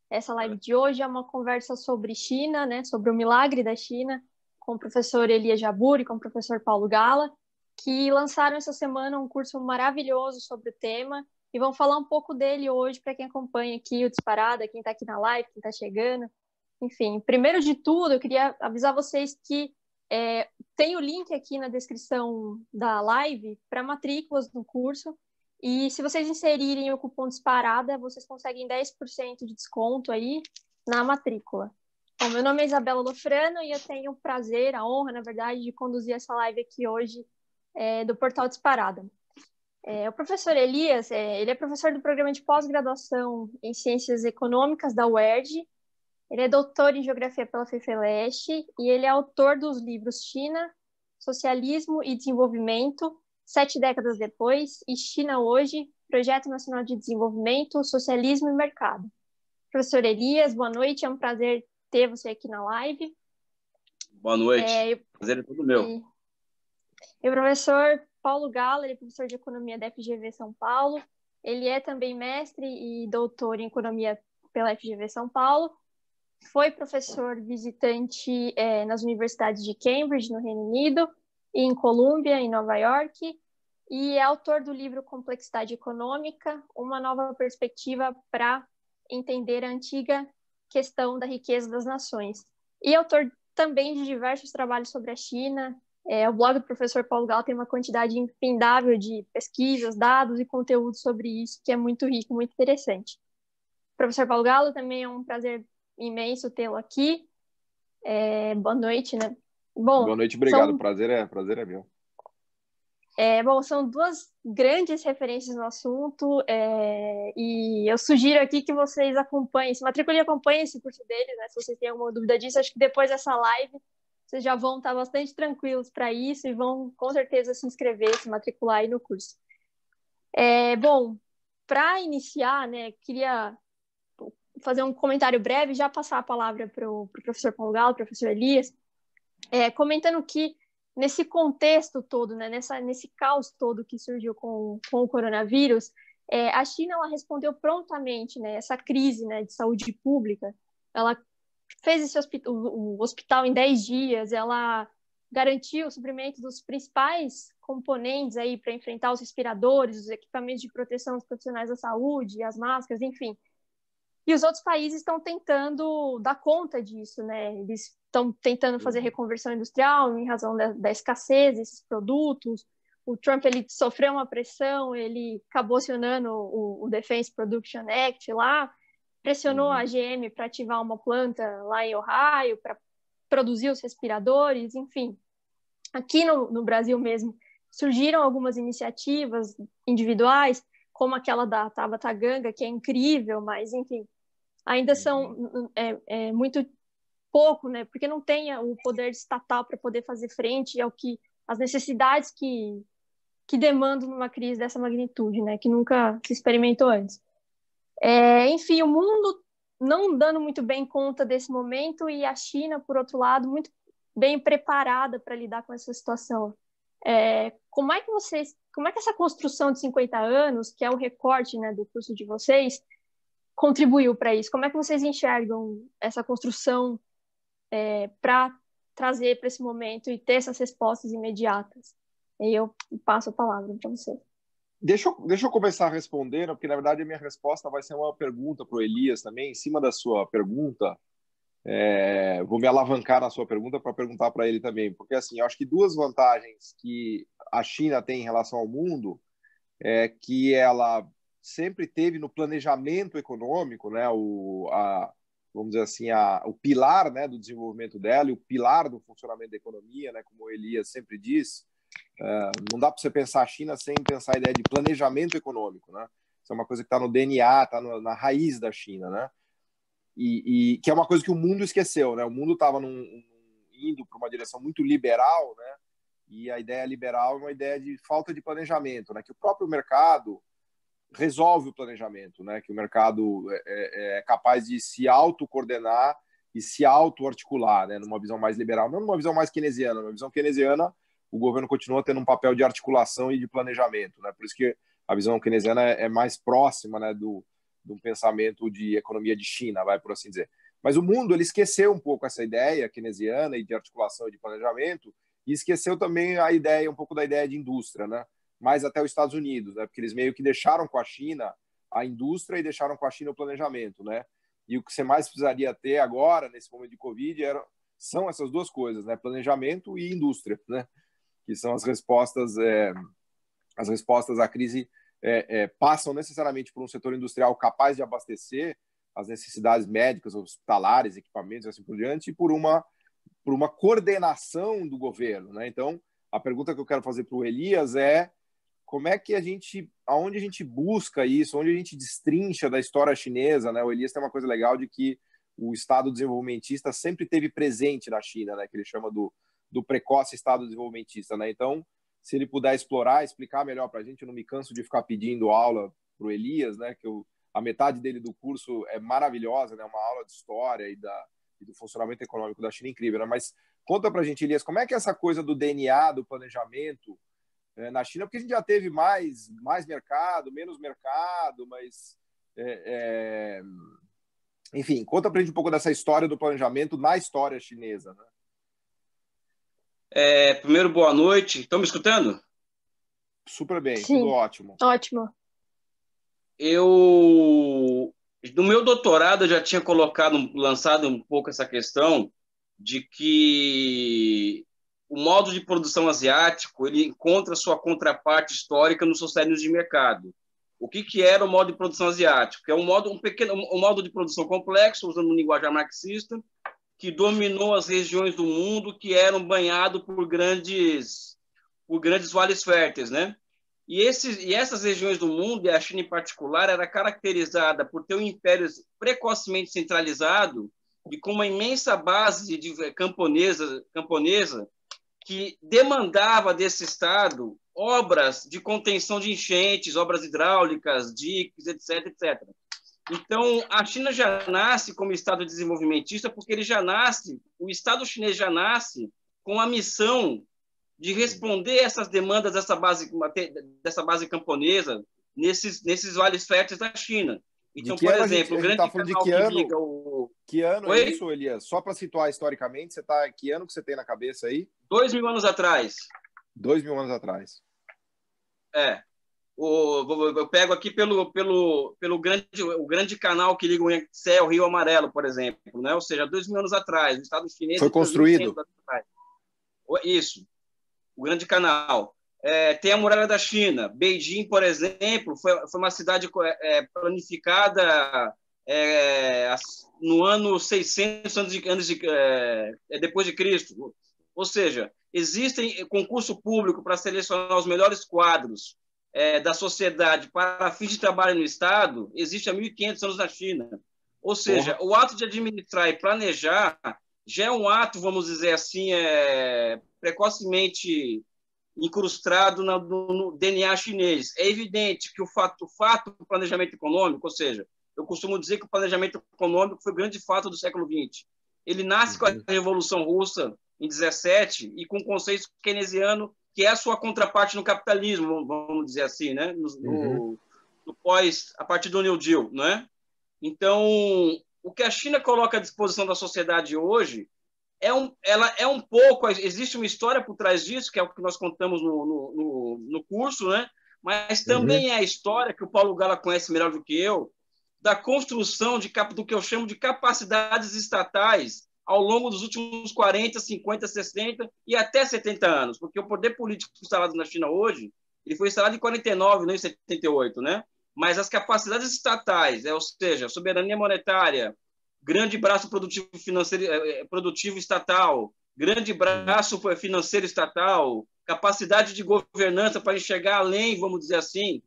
Essa live de hoje é uma conversa sobre China, né, sobre o milagre da China, com o professor Elias Jabbour e com o professor Paulo Gala, que lançaram essa semana um curso maravilhoso sobre o tema e vão falar um pouco dele hoje para quem acompanha aqui o Disparada, quem está aqui na live, quem está chegando. Enfim, primeiro de tudo, eu queria avisar vocês que tem o link aqui na descrição da live para matrículas no curso. E se vocês inserirem o cupom Disparada, vocês conseguem 10% de desconto aí na matrícula. Bom, meu nome é Isabela Lofrano e eu tenho o prazer, a honra, na verdade, de conduzir essa live aqui hoje do Portal Disparada. O professor Elias, ele é professor do programa de pós-graduação em Ciências Econômicas da UERJ. Ele é doutor em Geografia pela FEFELESH e ele é autor dos livros China, Socialismo e Desenvolvimento, 7 décadas depois, e China hoje, Projeto Nacional de Desenvolvimento, Socialismo e Mercado. Professor Elias, boa noite, é um prazer ter você aqui na live. Boa noite, prazer é todo meu. E o professor Paulo Gala, ele é professor de Economia da FGV São Paulo, ele é também mestre e doutor em Economia pela FGV São Paulo, foi professor visitante nas universidades de Cambridge, no Reino Unido, e em Colômbia, em Nova York, e é autor do livro Complexidade Econômica, uma nova perspectiva para entender a antiga questão da riqueza das nações. E autor também de diversos trabalhos sobre a China. O blog do professor Paulo Gala tem uma quantidade infindável de pesquisas, dados e conteúdos sobre isso, que é muito rico, muito interessante. Professor Paulo Gala, também é um prazer imenso tê-lo aqui. Boa noite, né? Bom, boa noite, obrigado. Prazer é meu. Bom, são duas grandes referências no assunto e eu sugiro aqui que vocês acompanhem, se matriculem e acompanhem esse curso deles, né? Se vocês têm alguma dúvida disso, acho que depois dessa live vocês já vão estar bastante tranquilos para isso e vão com certeza se inscrever, se matricular aí no curso. Bom, para iniciar, né, queria fazer um comentário breve e já passar a palavra para o professor Paulo Gala, professor Elias, comentando que nesse contexto todo, né, nesse caos todo que surgiu com o coronavírus, a China ela respondeu prontamente, né, essa crise, né, de saúde pública. Ela fez o hospital em 10 dias, ela garantiu o suprimento dos principais componentes aí para enfrentar os respiradores, os equipamentos de proteção dos profissionais da saúde, as máscaras, enfim. E os outros países estão tentando dar conta disso, né? Eles estão tentando fazer reconversão industrial em razão da escassez desses produtos. O Trump ele sofreu uma pressão, ele acabou acionando o Defense Production Act lá, pressionou a GM para ativar uma planta lá em Ohio para produzir os respiradores, enfim. Aqui no Brasil mesmo surgiram algumas iniciativas individuais, como aquela da Tabata Ganga, que é incrível, mas, enfim, ainda são muito pouco, né? Porque não tem o poder estatal para poder fazer frente às necessidades que demandam numa crise dessa magnitude, né? Que nunca se experimentou antes. Enfim, o mundo não dando muito bem conta desse momento e a China, por outro lado, muito bem preparada para lidar com essa situação. Como é que essa construção de 50 anos, que é o recorte, né, do curso de vocês, contribuiu para isso? Como é que vocês enxergam essa construção para trazer para esse momento e ter essas respostas imediatas? E eu passo a palavra para vocês. Deixa eu começar respondendo, porque na verdade a minha resposta vai ser uma pergunta para o Elias também, em cima da sua pergunta. Vou me alavancar na sua pergunta para perguntar para ele também, porque assim, eu acho que duas vantagens que a China tem em relação ao mundo é que ela sempre teve no planejamento econômico, né, vamos dizer assim, o pilar, né, do desenvolvimento dela e o pilar do funcionamento da economia, né, como o Elias sempre diz. Não dá para você pensar a China sem pensar a ideia de planejamento econômico, né? Isso é uma coisa que está no DNA, está na raiz da China, né? E que é uma coisa que o mundo esqueceu, né? O mundo estava indo para uma direção muito liberal, né? E a ideia liberal é uma ideia de falta de planejamento, né? Que o próprio mercado resolve o planejamento, né? Que o mercado é capaz de se autocoordenar e se auto-articular, né? Numa visão mais liberal, não numa visão mais keynesiana. Numa visão keynesiana, o governo continua tendo um papel de articulação e de planejamento, né? Por isso que a visão keynesiana é mais próxima, né, um pensamento de economia de China, vai por assim dizer. Mas o mundo ele esqueceu um pouco essa ideia keynesiana e de articulação e de planejamento e esqueceu também a ideia, um pouco da ideia de indústria, né? Mais até os Estados Unidos, né? Porque eles meio que deixaram com a China a indústria e deixaram com a China o planejamento, né? E o que você mais precisaria ter agora, nesse momento de Covid, são essas duas coisas, né? Planejamento e indústria, né? Que são as respostas à crise, passam necessariamente por um setor industrial capaz de abastecer as necessidades médicas, hospitalares, equipamentos e assim por diante, e por uma coordenação do governo, né? Então, a pergunta que eu quero fazer para o Elias é como é que aonde a gente busca isso, onde a gente destrincha da história chinesa, né? O Elias tem uma coisa legal de que o Estado desenvolvimentista sempre teve presente na China, né? Que ele chama do precoce Estado desenvolvimentista, né? Então, se ele puder explorar, explicar melhor para a gente, eu não me canso de ficar pedindo aula para o Elias, né? Que a metade dele do curso é maravilhosa, né? Uma aula de história e do funcionamento econômico da China incrível, né? Mas conta para a gente, Elias, como é que é essa coisa do DNA, do planejamento na China? Porque a gente já teve mais mercado, menos mercado, mas... Enfim, conta para a gente um pouco dessa história do planejamento na história chinesa, né? Primeiro, boa noite. Estão me escutando? Super bem, Sim. Tudo ótimo. Ótimo. No meu doutorado, eu já tinha lançado um pouco essa questão de que o modo de produção asiático ele encontra sua contraparte histórica nos socialismos de mercado. O que era o modo de produção asiático? É um modo de produção complexo, usando um linguajar marxista, que dominou as regiões do mundo que eram banhadas por grandes vales férteis, né? E essas regiões do mundo, e a China em particular, era caracterizada por ter um império precocemente centralizado e com uma imensa base camponesa que demandava desse Estado obras de contenção de enchentes, obras hidráulicas, diques, etc., etc. Então, a China já nasce como Estado desenvolvimentista porque o Estado chinês já nasce com a missão de responder essas demandas dessa base camponesa nesses vales férteis da China. Então, por exemplo, o grande canal que liga o... Que ano é isso, Elias? Só para situar historicamente, que ano que você tem na cabeça aí? 2.000 anos atrás. 2.000 anos atrás. Eu pego aqui o grande canal que liga o Yangtze ao Rio Amarelo, por exemplo, né? Ou seja, 2.000 anos atrás, o Estado chinês... Foi construído. Isso, o grande canal. Tem a Muralha da China. Beijing, por exemplo, foi uma cidade planificada no ano 600 depois de Cristo. Ou seja, existe concurso público para selecionar os melhores quadros da sociedade para fins de trabalho no Estado, existe há 1.500 anos na China. Ou seja, o ato de administrar e planejar já é um ato, vamos dizer assim, precocemente incrustado no DNA chinês. É evidente que o fato do planejamento econômico, ou seja, eu costumo dizer que o planejamento econômico foi o grande fato do século XX. Ele nasce com a Revolução Russa, em 17, e com o conceito keynesiano, que é a sua contraparte no capitalismo, vamos dizer assim, né? A partir do New Deal, né? Então, o que a China coloca à disposição da sociedade hoje ela é um pouco, existe uma história por trás disso, que é o que nós contamos no curso, né? Mas também é a história, que o Paulo Gala conhece melhor do que eu, da construção do que eu chamo de capacidades estatais ao longo dos últimos 40, 50, 60 e até 70 anos, porque o poder político instalado na China hoje, ele foi instalado em 49, não em 78, né? Mas as capacidades estatais, ou seja, soberania monetária, grande braço produtivo estatal, grande braço financeiro estatal, capacidade de governança para enxergar além, vamos dizer assim,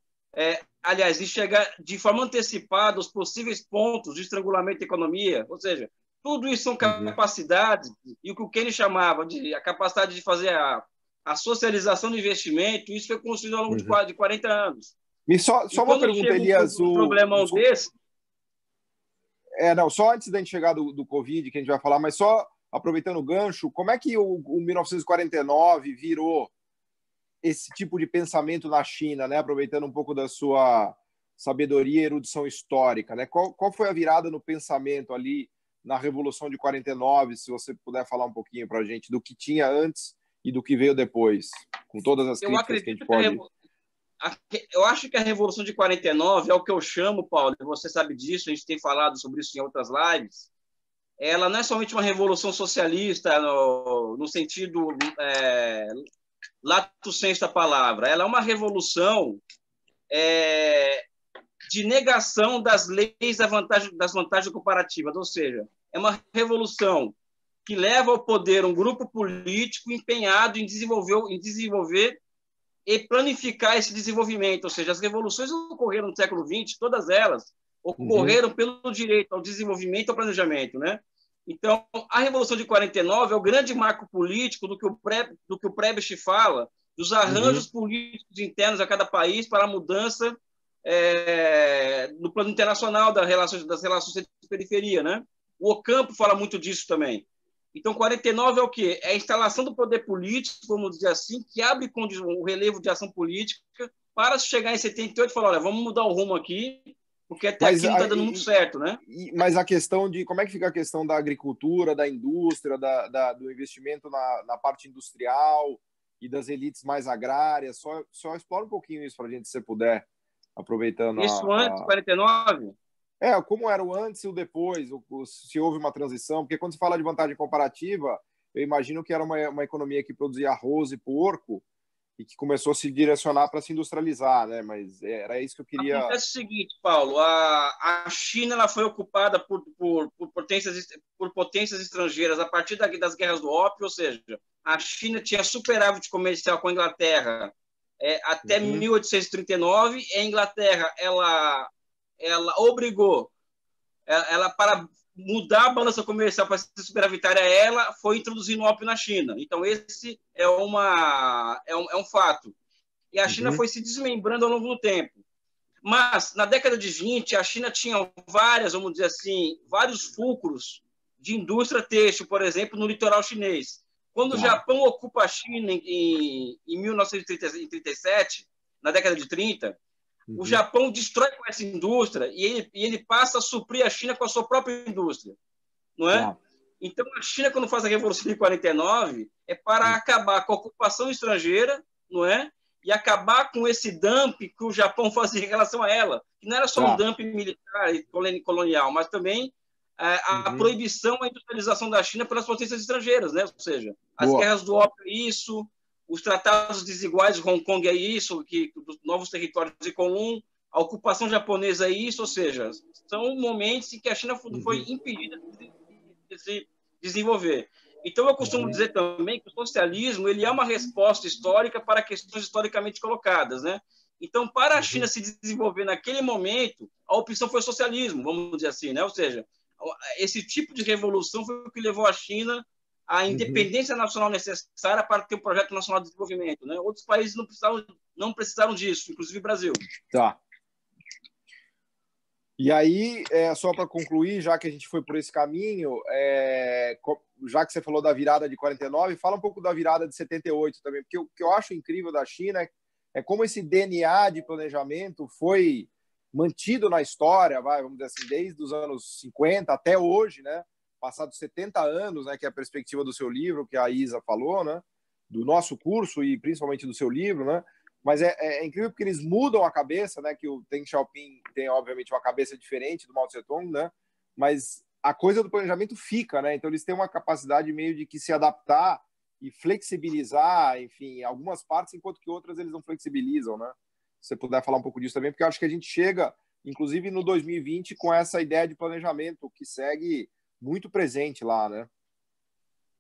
aliás, enxergar de forma antecipada os possíveis pontos de estrangulamento da economia, ou seja, tudo isso são capacidades, e o que o Keynes chamava de a capacidade de fazer a socialização do investimento, isso foi construído ao longo de 40 anos. Só uma pergunta, Elias. Um problemão desse... Só antes da gente chegar do Covid, que a gente vai falar, mas só aproveitando o gancho, como é que o 1949 virou esse tipo de pensamento na China, né? Aproveitando um pouco da sua sabedoria e erudição histórica, né? Qual foi a virada no pensamento ali na Revolução de 49, se você puder falar um pouquinho para a gente do que tinha antes e do que veio depois, com todas as críticas que a gente pode... Eu acho que a Revolução de 49 é o que eu chamo, Paulo, você sabe disso, a gente tem falado sobre isso em outras lives, ela não é somente uma revolução socialista no sentido lato sensu da palavra, ela é uma revolução de negação das leis das vantagens comparativas, ou seja, é uma revolução que leva ao poder um grupo político empenhado em desenvolver e planificar esse desenvolvimento, ou seja, as revoluções ocorreram no século XX, todas elas ocorreram pelo direito ao desenvolvimento e ao planejamento, né? Então, a Revolução de 49 é o grande marco político do que o Prebisch fala, dos arranjos políticos internos a cada país para a mudança no plano internacional das relações de periferia, né? O Ocampo fala muito disso também. Então, 49 é o quê? É a instalação do poder político, vamos dizer assim, que abre o relevo de ação política para chegar em 78 e falar, olha, vamos mudar o rumo aqui, porque até aqui não está dando muito certo, né? Mas a questão de... Como é que fica a questão da agricultura, da indústria, do investimento na parte industrial e das elites mais agrárias? Só explora um pouquinho isso para a gente, se você puder, aproveitando isso antes de 49? Como era o antes e o depois, se houve uma transição, porque quando se fala de vantagem comparativa, eu imagino que era uma economia que produzia arroz e porco e que começou a se direcionar para se industrializar, né? Mas era isso que eu queria... Acontece o seguinte, Paulo, a China ela foi ocupada por potências estrangeiras a partir das guerras do ópio, ou seja, a China tinha superávit comercial com a Inglaterra até 1839, e a Inglaterra ela obrigou, para mudar a balança comercial para ser superavitária, ela foi introduzindo o ópio na China. Então, esse é um fato. E a China foi se desmembrando ao longo do tempo. Mas, na década de 20, a China tinha vamos dizer assim, vários fulcros de indústria têxtil, por exemplo, no litoral chinês. Quando o Japão ocupa a China em 1937, na década de 30, o Japão destrói com essa indústria e ele passa a suprir a China com a sua própria indústria, não é? Então, a China, quando faz a Revolução de 49, é para acabar com a ocupação estrangeira, não é? E acabar com esse dumping que o Japão fazia em relação a ela, que não era só um dumping militar e colonial, mas também a proibição, a industrialização da China pelas potências estrangeiras, né? Ou seja, as guerras do ópio é isso, os tratados desiguais de Hong Kong é isso, dos novos territórios de Kowloon, a ocupação japonesa é isso, ou seja, são momentos em que a China foi impedida de se desenvolver. Então, eu costumo dizer também que o socialismo ele é uma resposta histórica para questões historicamente colocadas, né? Então, para a China se desenvolver naquele momento, a opção foi o socialismo, vamos dizer assim, né? Ou seja, esse tipo de revolução foi o que levou a China à independência nacional necessária para ter um projeto nacional de desenvolvimento, né? Outros países não precisaram disso, inclusive o Brasil. Tá. E aí, só para concluir, já que a gente foi por esse caminho, já que você falou da virada de 49, fala um pouco da virada de 78 também, porque o que eu acho incrível da China é como esse DNA de planejamento foi mantido na história, vamos dizer assim, desde os anos 50 até hoje, né? Passados 70 anos, né, que é a perspectiva do seu livro, que a Isa falou, né? Do nosso curso e principalmente do seu livro, né? Mas é incrível porque eles mudam a cabeça, né? Que o Deng Xiaoping tem, obviamente, uma cabeça diferente do Mao Tse-tung, né? Mas a coisa do planejamento fica, né? Então, eles têm uma capacidade meio de que se adaptar e flexibilizar, enfim, algumas partes, enquanto que outras eles não flexibilizam, né? Se você puder falar um pouco disso também, porque eu acho que a gente chega, inclusive no 2020, com essa ideia de planejamento que segue muito presente lá, né?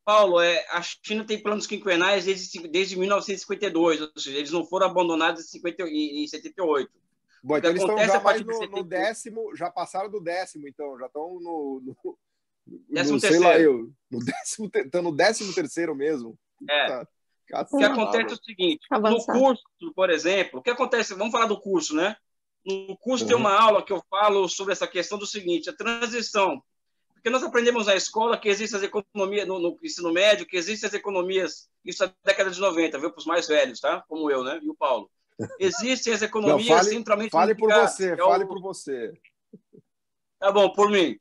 Paulo, a China tem planos quinquenais desde 1952, ou seja, eles não foram abandonados em 78. Bom, então eles estão já mais no décimo, já passaram do décimo, então, já estão no 13º. Estão no 13º mesmo. O que acontece é o seguinte, no curso, por exemplo, o que acontece, vamos falar do curso, né? No curso tem uma aula que eu falo sobre essa questão do seguinte, a transição. Porque nós aprendemos na escola que existem as economias, no ensino médio, que existem as economias, isso é da década de 90, viu, para os mais velhos, tá? Como eu, né? E o Paulo. Existem as economias centralmente planificadas. Fale por por você. Tá bom, por mim.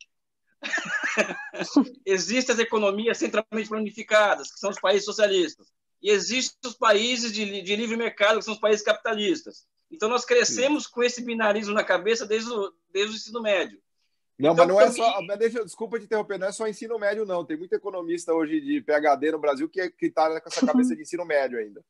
Existem as economias centralmente planificadas, que são os países socialistas. E existem os países de livre mercado, que são os países capitalistas. Então, nós crescemos com esse binarismo na cabeça desde o ensino médio. Não, então, mas não é só... Desculpa te interromper, não é só ensino médio, não. Tem muito economista hoje de PhD no Brasil que está com essa cabeça de ensino médio ainda.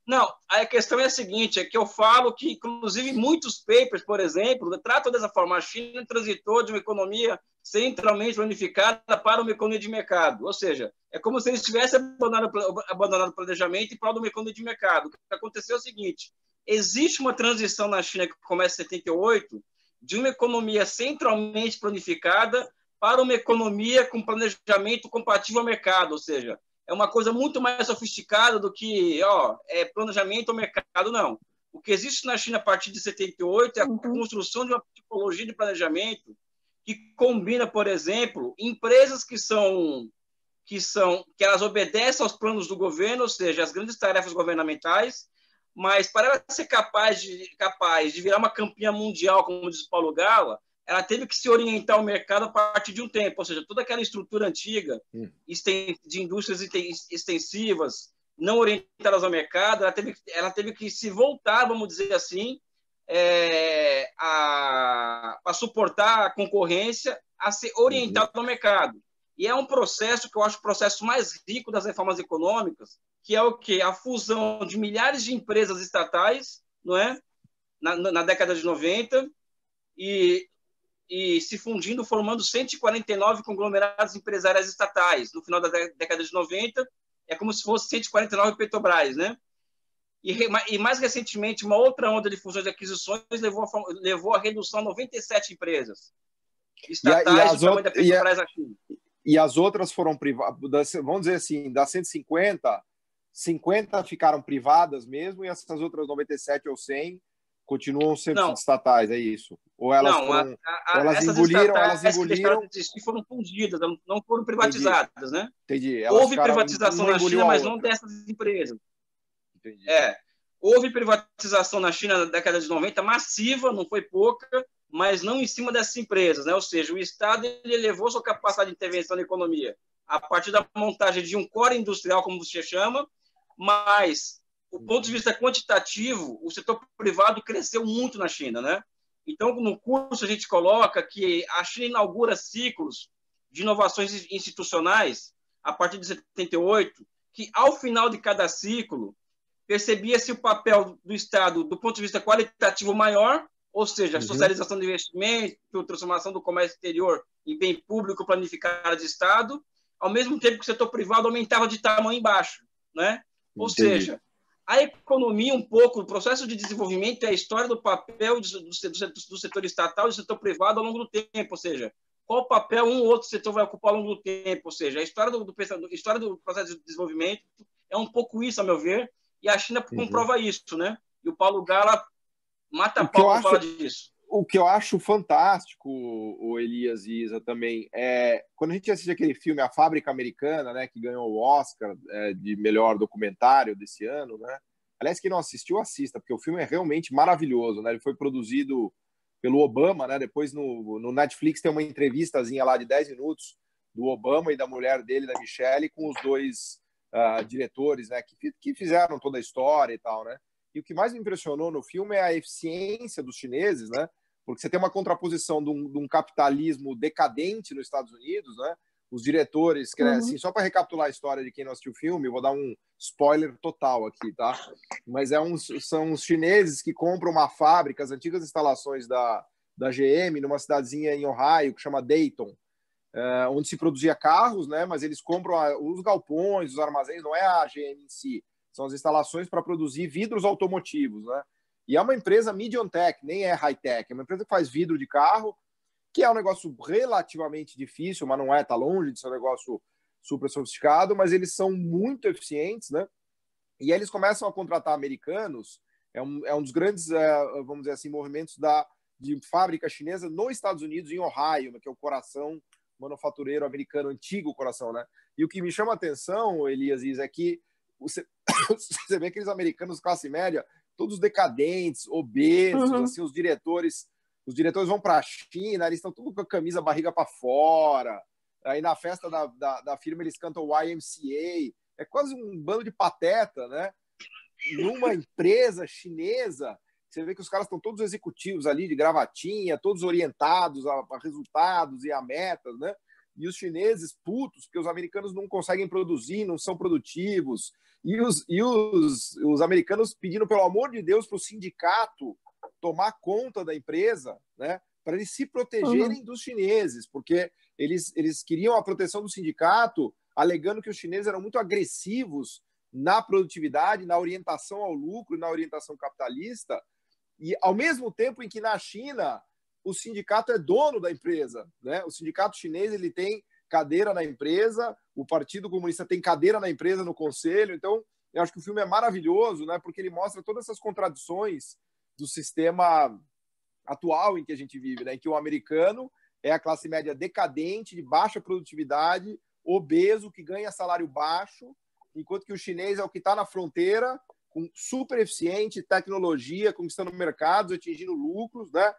Não, a questão é a seguinte, é que eu falo que, inclusive, muitos papers, por exemplo, tratam dessa forma. A China transitou de uma economia centralmente planificada para uma economia de mercado. Ou seja, é como se eles tivessem abandonado o planejamento em prol de uma economia de mercado. O que aconteceu é o seguinte, existe uma transição na China que começa em 78, de uma economia centralmente planificada para uma economia com planejamento compatível ao mercado, ou seja, é uma coisa muito mais sofisticada do que planejamento ao mercado, não. O que existe na China a partir de 78 é a construção de uma tipologia de planejamento que combina, por exemplo, empresas que elas obedecem aos planos do governo, ou seja, as grandes tarefas governamentais, mas para ela ser capaz de virar uma campeã mundial, como diz Paulo Gala, ela teve que se orientar ao mercado a partir de um tempo, ou seja, toda aquela estrutura antiga de indústrias extensivas, não orientadas ao mercado, ela teve que se voltar, vamos dizer assim, a suportar a concorrência, a ser orientado ao mercado. E é um processo que eu acho o processo mais rico das reformas econômicas, que é o quê? A fusão de milhares de empresas estatais, não é? Na década de 90, e se fundindo, formando 149 conglomerados empresariais estatais. No final da década de 90, é como se fosse 149 Petrobras, né? E mais recentemente, uma outra onda de fusões e aquisições levou a redução a 97 empresas estatais do tamanho da Petrobras na China. E as outras foram privadas, vamos dizer assim, das 150, 50 ficaram privadas mesmo, e essas outras 97 ou 100 continuam sendo estatais, é isso? Ou elas foram, elas engoliram, que deixaram de existir foram fundidas, não foram privatizadas, Entendi. né? Entendi. Houve privatização na China, mas não dessas empresas. Entendi. Houve privatização na China na década de 90, massiva, não foi pouca, mas não em cima dessas empresas, né? Ou seja, o Estado ele elevou sua capacidade de intervenção na economia a partir da montagem de um core industrial, como você chama, mas do ponto de vista quantitativo, o setor privado cresceu muito na China, né? Então, no curso a gente coloca que a China inaugura ciclos de inovações institucionais a partir de 78, que ao final de cada ciclo percebia-se o papel do Estado do ponto de vista qualitativo maior, ou seja, a socialização do investimento, a transformação do comércio exterior em bem público planificado de Estado, ao mesmo tempo que o setor privado aumentava de tamanho embaixo, né? Ou seja, a economia, um pouco, o processo de desenvolvimento é a história do papel do setor estatal e do setor privado ao longo do tempo, ou seja, qual papel um ou outro setor vai ocupar ao longo do tempo, ou seja, a história do processo de desenvolvimento é um pouco isso, a meu ver, e a China comprova isso, né? E o Paulo Gala mata a pau para falar disso. O que eu acho fantástico, o Elias e Isa também, é quando a gente assiste aquele filme A Fábrica Americana, né, que ganhou o Oscar de melhor documentário desse ano, né? Aliás, quem não assistiu, assista, porque o filme é realmente maravilhoso, né? Ele foi produzido pelo Obama, né? Depois no Netflix tem uma entrevistazinha lá de 10 minutos do Obama e da mulher dele, da Michelle, com os dois diretores, né, que fizeram toda a história e tal, né? E o que mais me impressionou no filme é a eficiência dos chineses, né? Porque você tem uma contraposição de um capitalismo decadente nos Estados Unidos, né? Os diretores, que, assim, só para recapitular a história de quem não assistiu o filme, vou dar um spoiler total aqui, tá? Mas são os chineses que compram uma fábrica, as antigas instalações da GM, numa cidadezinha em Ohio, que chama Dayton, onde se produzia carros, né? Mas eles compram os galpões, os armazéns, não é a GM em si, são as instalações para produzir vidros automotivos, né? E é uma empresa medium tech, nem é high tech, é uma empresa que faz vidro de carro, que é um negócio relativamente difícil, mas não tá longe de ser um negócio super sofisticado, mas eles são muito eficientes, né? E aí eles começam a contratar americanos, é um dos grandes, vamos dizer assim, movimentos de fábrica chinesa nos Estados Unidos, em Ohio, que é o coração manufatureiro americano, antigo coração, né? E o que me chama a atenção, Elias, é que você vê aqueles americanos classe média todos decadentes, obesos, Uhum. assim, os diretores vão para a China, eles estão tudo com a camisa barriga para fora. Aí na festa da firma eles cantam YMCA. É quase um bando de pateta, né? Numa empresa chinesa, você vê que os caras estão todos executivos ali, de gravatinha, todos orientados a resultados e a metas, né? E os chineses putos, porque os americanos não conseguem produzir, não são produtivos. E os americanos pedindo, pelo amor de Deus, para o sindicato tomar conta da empresa, né? Para eles se protegerem dos chineses, porque eles queriam a proteção do sindicato, alegando que os chineses eram muito agressivos na produtividade, na orientação ao lucro, na orientação capitalista, e ao mesmo tempo em que na China o sindicato é dono da empresa, né? O sindicato chinês ele tem cadeira na empresa, o Partido Comunista tem cadeira na empresa, no conselho. Então, eu acho que o filme é maravilhoso, né? Porque ele mostra todas essas contradições do sistema atual em que a gente vive, né? Em que o americano é a classe média decadente, de baixa produtividade, obeso, que ganha salário baixo, enquanto que o chinês é o que está na fronteira, com super eficiente, tecnologia, conquistando mercados, atingindo lucros, né?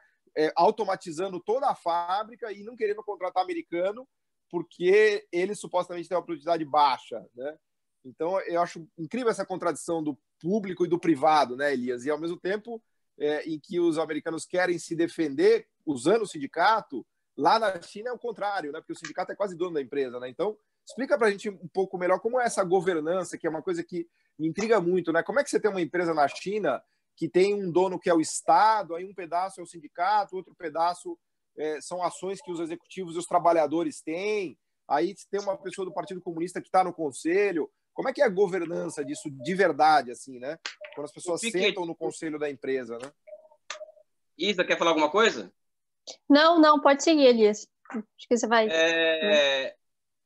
Automatizando toda a fábrica e não querendo contratar americano porque eles supostamente têm uma produtividade baixa, né? Então, eu acho incrível essa contradição do público e do privado, né, Elias? E, ao mesmo tempo, em que os americanos querem se defender usando o sindicato, lá na China é o contrário, né? Porque o sindicato é quase dono da empresa, né? Então, explica para a gente um pouco melhor como é essa governança, que é uma coisa que me intriga muito, né? Como é que você tem uma empresa na China que tem um dono que é o Estado, aí um pedaço é o sindicato, outro pedaço são ações que os executivos e os trabalhadores têm, aí tem uma pessoa do Partido Comunista que está no conselho. Como é que é a governança disso de verdade, assim, né? Quando as pessoas sentam no conselho da empresa, né? Isa, quer falar alguma coisa? Não, pode seguir, Elias. Acho que você vai.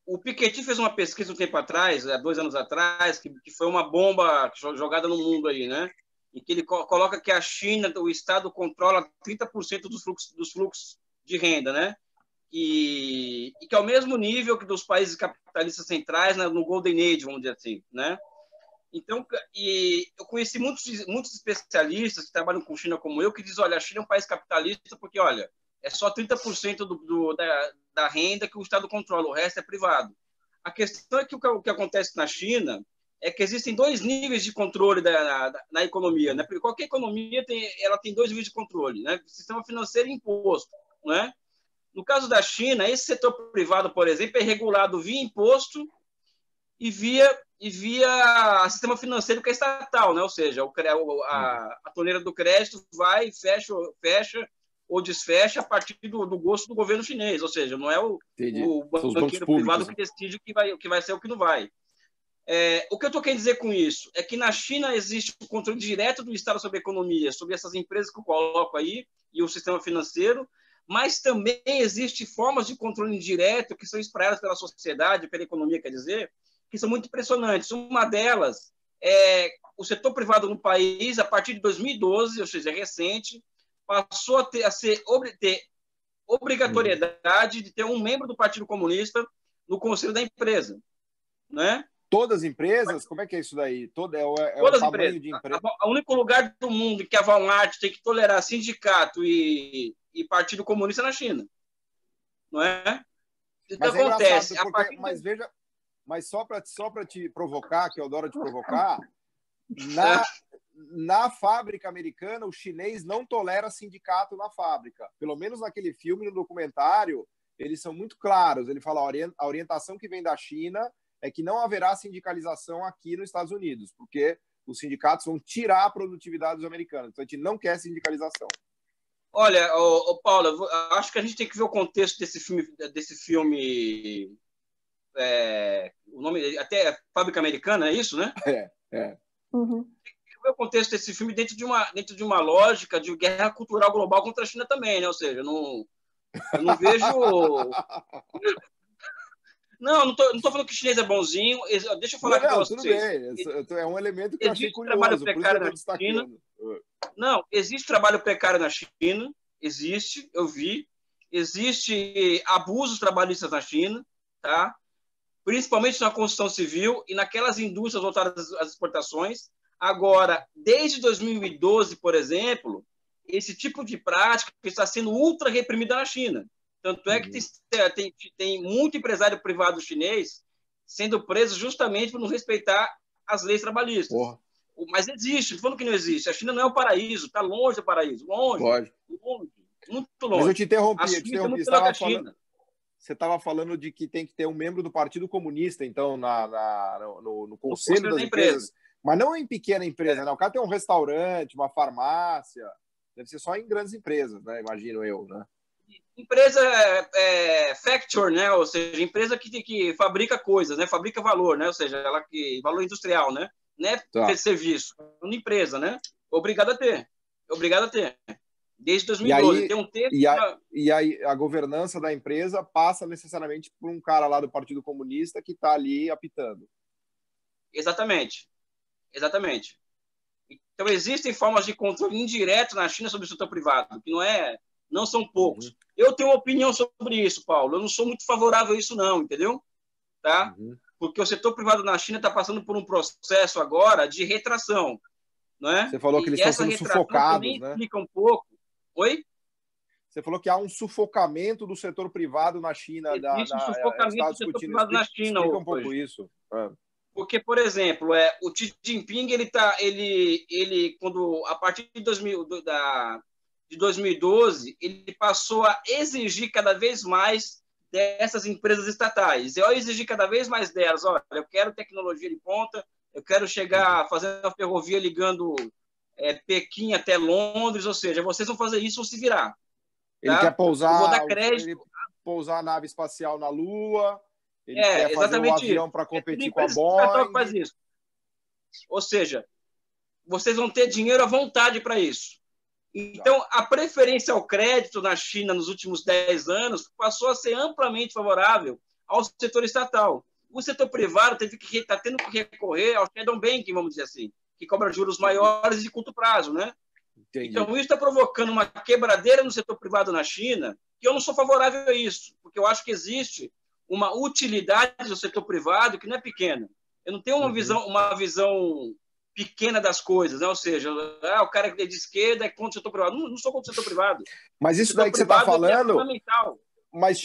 O Piketty fez uma pesquisa um tempo atrás, há 2 anos atrás, que foi uma bomba jogada no mundo aí, né? Em que ele coloca que a China, o Estado controla 30% dos fluxos de renda, né? E que é o mesmo nível que dos países capitalistas centrais, né, no Golden Age, vamos dizer assim, né? Então, eu conheci muitos especialistas que trabalham com China como eu, que dizem, olha, a China é um país capitalista porque, olha, é só 30% da renda que o Estado controla, o resto é privado. A questão é que o que acontece na China é que existem 2 níveis de controle na economia, né? Porque qualquer economia ela tem 2 níveis de controle, né? Sistema financeiro e imposto, né? No caso da China, esse setor privado, por exemplo, é regulado via imposto e via sistema financeiro que é estatal, né? Ou seja, a torneira do crédito vai e fecha ou desfecha a partir do gosto do governo chinês, ou seja, não é o banqueiro privado que decide o que vai ser o que não vai. O que eu estou querendo dizer com isso é que na China existe o controle direto do Estado sobre a economia, sobre essas empresas que eu coloco aí e o sistema financeiro, mas também existem formas de controle indireto que são espraiadas pela sociedade, pela economia, quer dizer, que são muito impressionantes. Uma delas é o setor privado no país, a partir de 2012, ou seja, é recente, passou a ter obrigatoriedade de ter um membro do Partido Comunista no conselho da empresa, né? Todas as empresas? Como é que é isso daí? Todas o tamanho empresas. De empresa? O único lugar do mundo que a Walmart tem que tolerar sindicato e Partido Comunista é na China. Não é? O que acontece? Mas só para te provocar, que eu adoro te provocar, na fábrica americana, o chinês não tolera sindicato na fábrica. Pelo menos naquele filme, no documentário, eles são muito claros. Ele fala a orientação que vem da China é que não haverá sindicalização aqui nos Estados Unidos, porque os sindicatos vão tirar a produtividade dos americanos. Então, a gente não quer sindicalização. Olha, Paulo, acho que a gente tem que ver o contexto desse filme o nome até é Fábrica Americana, é isso, né? Uhum. Tem que ver o contexto desse filme dentro de uma lógica de guerra cultural global contra a China também, né? Ou seja, eu não vejo... Não tô falando que o chinês é bonzinho. Deixa eu falar aqui para vocês. Tudo bem. É um elemento que eu achei curioso. Trabalho precário na China. Não, existe trabalho precário na China. Existe, eu vi. Existe abusos trabalhistas na China, tá? Principalmente na construção civil e naquelas indústrias voltadas às exportações. Agora, desde 2012, por exemplo, esse tipo de prática está sendo ultra reprimida na China. Tanto é que tem muito empresário privado chinês sendo preso justamente por não respeitar as leis trabalhistas. Porra. Mas existe, não falando que não existe. A China não é o paraíso, está longe do paraíso. Longe, longe, muito longe. Mas eu te interrompi. Você estava falando de que tem que ter um membro do Partido Comunista, então, no conselho das empresas. Mas não em pequena empresa, né? O cara tem um restaurante, uma farmácia. Deve ser só em grandes empresas, né? Imagino eu, né? Empresa factory, né? Ou seja, empresa que fabrica coisas, né? Fabrica valor, né? Ou seja, valor industrial, né? Não é serviço, é uma empresa, né? Obrigado a ter. Desde 2012. Tem um texto. E aí a governança da empresa passa necessariamente por um cara lá do Partido Comunista que está ali apitando. Exatamente. Então, existem formas de controle indireto na China sobre o setor privado, que não são poucos. Uhum. Eu tenho uma opinião sobre isso, Paulo. Eu não sou muito favorável a isso, não, entendeu? Tá? Uhum. Porque o setor privado na China está passando por um processo agora de retração. Não é? Você falou que eles estão sendo sufocados, né? Explica um pouco. Oi? Você falou que há um sufocamento do setor privado na China. Existe um sufocamento do setor privado na China. Explica um pouco isso. Porque, por exemplo, o Xi Jinping, quando, a partir de 2012, ele passou a exigir cada vez mais dessas empresas estatais. Eu exigi cada vez mais delas. Olha, eu quero tecnologia de ponta, eu quero chegar fazendo a ferrovia ligando Pequim até Londres, ou seja, vocês vão fazer isso, vão se virar. Tá? Ele quer pousar, vou dar crédito. Pousar a nave espacial na Lua, ele quer fazer um avião para competir com a Boeing. Que faz isso. Ou seja, vocês vão ter dinheiro à vontade para isso. Então, a preferência ao crédito na China nos últimos 10 anos passou a ser amplamente favorável ao setor estatal. O setor privado está tendo que recorrer ao shadow banking, vamos dizer assim, que cobra juros maiores de curto prazo, né? Entendi. Então, isso está provocando uma quebradeira no setor privado na China, que eu não sou favorável a isso, porque eu acho que existe uma utilidade do setor privado que não é pequena. Eu não tenho uma visão pequena das coisas, né? Ou seja, o cara que é de esquerda é contra o setor privado. Não sou contra o setor privado. Mas isso daí que você está falando... Mas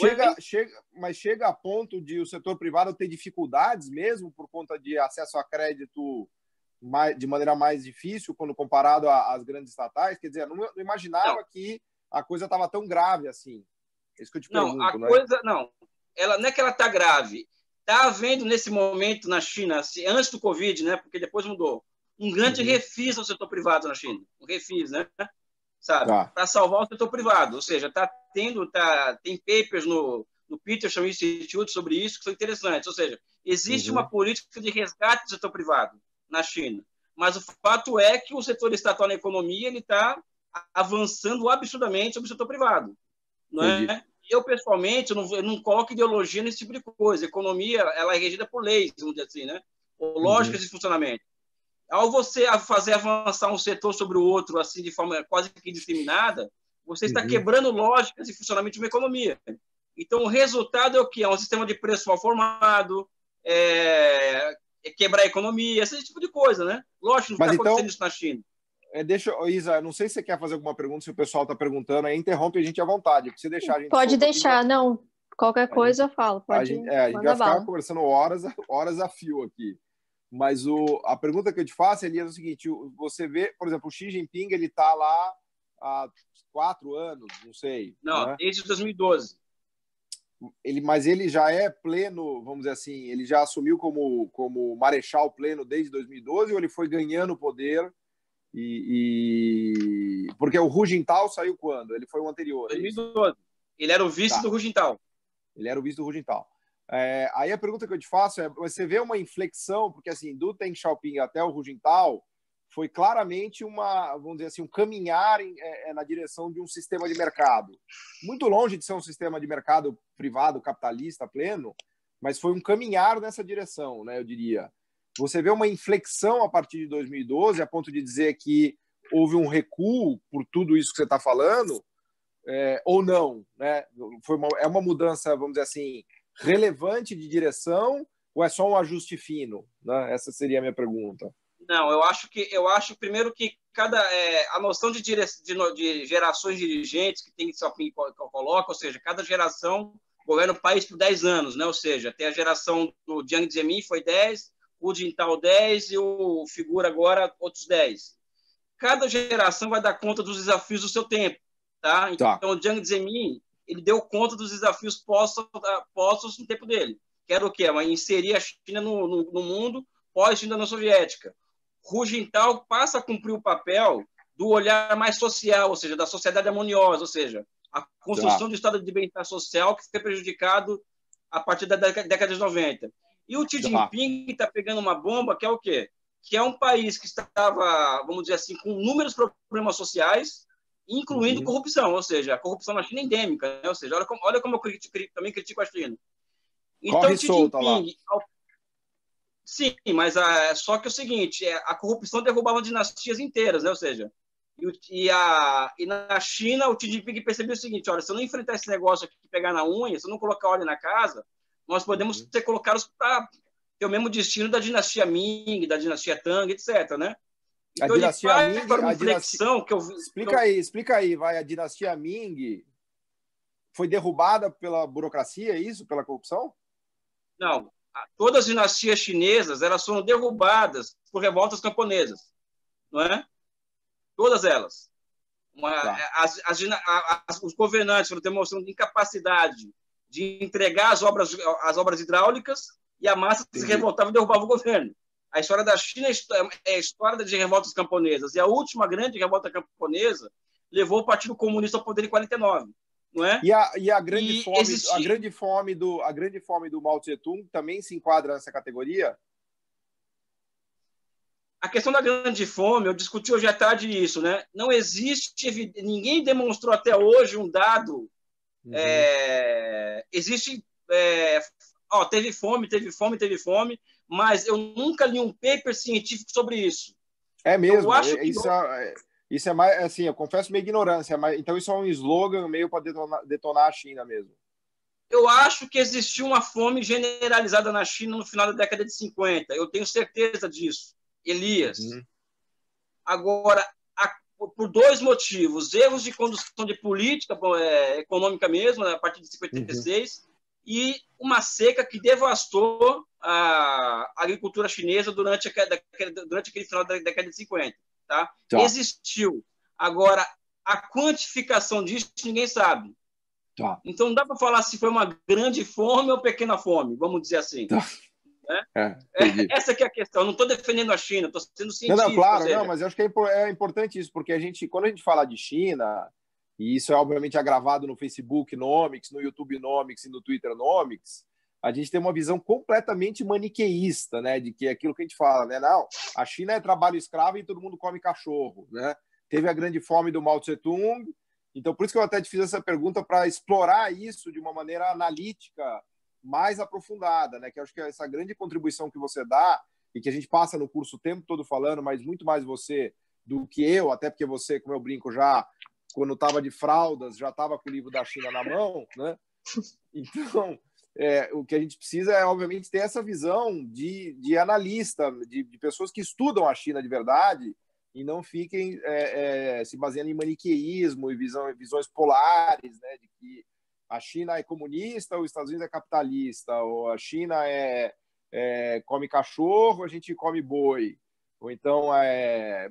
chega a ponto de o setor privado ter dificuldades mesmo por conta de acesso a crédito de maneira mais difícil quando comparado às grandes estatais? Quer dizer, eu não imaginava que a coisa estava tão grave assim. É isso que eu te pergunto, ela não é que ela está grave. Está havendo nesse momento na China, antes do Covid, né? Porque depois mudou, um grande refis ao setor privado na China. Um refis, né? Sabe? Para salvar o setor privado. Ou seja, tem papers no Peterson Institute sobre isso que são interessantes. Ou seja, existe uma política de resgate do setor privado na China. Mas o fato é que o setor estatal na economia está avançando absurdamente sobre o setor privado. Não é? Eu, pessoalmente, eu não coloco ideologia nesse tipo de coisa. A economia ela é regida por leis, vamos dizer assim, né? Ou lógicas de funcionamento. Ao você fazer avançar um setor sobre o outro assim de forma quase que indiscriminada, você está quebrando lógicas de funcionamento de uma economia. Então, o resultado é o quê? É um sistema de preço mal formado, quebrar a economia, esse tipo de coisa, né? Lógico, não está acontecendo isso na China. Isa, não sei se você quer fazer alguma pergunta, se o pessoal está perguntando, aí interrompe a gente à vontade. Se deixar, a gente pode deixar, não. Qualquer coisa eu falo. A gente vai ficar conversando horas a fio aqui. Mas a pergunta que eu te faço, Elias, é o seguinte: você vê, por exemplo, o Xi Jinping, ele está lá há 4 anos, não sei. Não, né? Desde 2012. Mas ele já é pleno, vamos dizer assim, ele já assumiu como marechal pleno desde 2012 ou ele foi ganhando poder? Porque o Hu Jintao saiu quando? Ele foi o anterior. 2012. Ele era o vice do Hu Jintao. Ele era o vice do Hu Jintao. Aí a pergunta que eu te faço é: você vê uma inflexão, porque assim, do Deng Xiaoping até o Hu Jintao foi claramente vamos dizer assim, um caminhar na direção de um sistema de mercado. Muito longe de ser um sistema de mercado privado, capitalista, pleno, mas foi um caminhar nessa direção, né, eu diria. Você vê uma inflexão a partir de 2012, a ponto de dizer que houve um recuo por tudo isso que você está falando, ou não, né? É uma mudança, vamos dizer assim, relevante de direção, ou é só um ajuste fino? Né? Essa seria a minha pergunta. Não, eu acho primeiro que a noção de gerações dirigentes que tem que coloca, ou seja, cada geração governa o país por 10 anos, né? Ou seja, tem a geração do Jiang Zemin, foi 10, o Jintao 10 e o Figura agora outros 10. Cada geração vai dar conta dos desafios do seu tempo, tá? Então, o Jiang Zemin, ele deu conta dos desafios postos no tempo dele, que era o quê? Inserir a China no mundo pós-China Soviética. Hu Jintao passa a cumprir o papel do olhar mais social, ou seja, da sociedade harmoniosa, ou seja, a construção do estado de bem-estar social que foi prejudicado a partir da década de 90. E o Xi Jinping está pegando uma bomba que é o quê? Que é um país que estava, vamos dizer assim, com inúmeros problemas sociais, incluindo corrupção, ou seja, a corrupção na China é endêmica, né? Ou seja, olha como eu também critico a China. Então, corre solta lá. Sim, mas só que é o seguinte, a corrupção derrubava dinastias inteiras, né? Ou seja, e na China o Xi Jinping percebeu o seguinte, olha, se eu não enfrentar esse negócio aqui, pegar na unha, se eu não colocar ordem na casa, nós podemos ser colocados para ter o mesmo destino da dinastia Ming, da dinastia Tang, etc., né? Então, a dinastia Ming, para uma reflexão que eu vi... Explica aí, vai, a dinastia Ming foi derrubada pela burocracia, é isso? Pela corrupção? Não, todas as dinastias chinesas elas foram derrubadas por revoltas camponesas, não é? Todas elas. Os governantes foram demonstrando incapacidade de entregar as obras hidráulicas e a massa se revoltava e derrubava o governo. A história da China é a história de revoltas camponesas. E a última grande revolta camponesa levou o Partido Comunista ao poder em 49. Não é? E a grande fome do Mao Tse-tung também se enquadra nessa categoria? A questão da grande fome, eu discuti hoje à tarde isso, né? Não existe, ninguém demonstrou até hoje um dado. Teve fome, mas eu nunca li um paper científico sobre isso. É mesmo. Eu acho que isso é mais, assim, eu confesso minha ignorância, mas então isso é um slogan meio para detonar a China mesmo. Eu acho que existiu uma fome generalizada na China no final da década de 50. Eu tenho certeza disso, Elias. Agora, por dois motivos. Erros de condução de política econômica mesmo, a partir de 56, e uma seca que devastou a agricultura chinesa durante aquele final da década de 50. Tá? Existiu. Agora, a quantificação disso ninguém sabe. Então, não dá para falar se foi uma grande fome ou pequena fome, vamos dizer assim. Né? Essa que é a questão. Eu não estou defendendo a China, estou sendo científico. Não, claro, mas eu acho que é importante isso, porque quando a gente fala de China, e isso é obviamente agravado no Facebook Nomics, no YouTube Nomics e no Twitter Nomics, a gente tem uma visão completamente maniqueísta, né, de que é aquilo que a gente fala, né, não, a China é trabalho escravo e todo mundo come cachorro, né? Teve a grande fome do Mao Tse-tung, então por isso que eu até te fiz essa pergunta para explorar isso de uma maneira analítica mais aprofundada, né, que eu acho que é essa grande contribuição que você dá e que a gente passa no curso o tempo todo falando, mas muito mais você do que eu, até porque você, como eu brinco já, quando estava de fraldas, já estava com o livro da China na mão, né? Então, o que a gente precisa é, obviamente, ter essa visão de analista, de pessoas que estudam a China de verdade e não fiquem se baseando em maniqueísmo e visões polares, né? De que a China é comunista, os Estados Unidos é capitalista, ou a China come cachorro, a gente come boi. Ou então,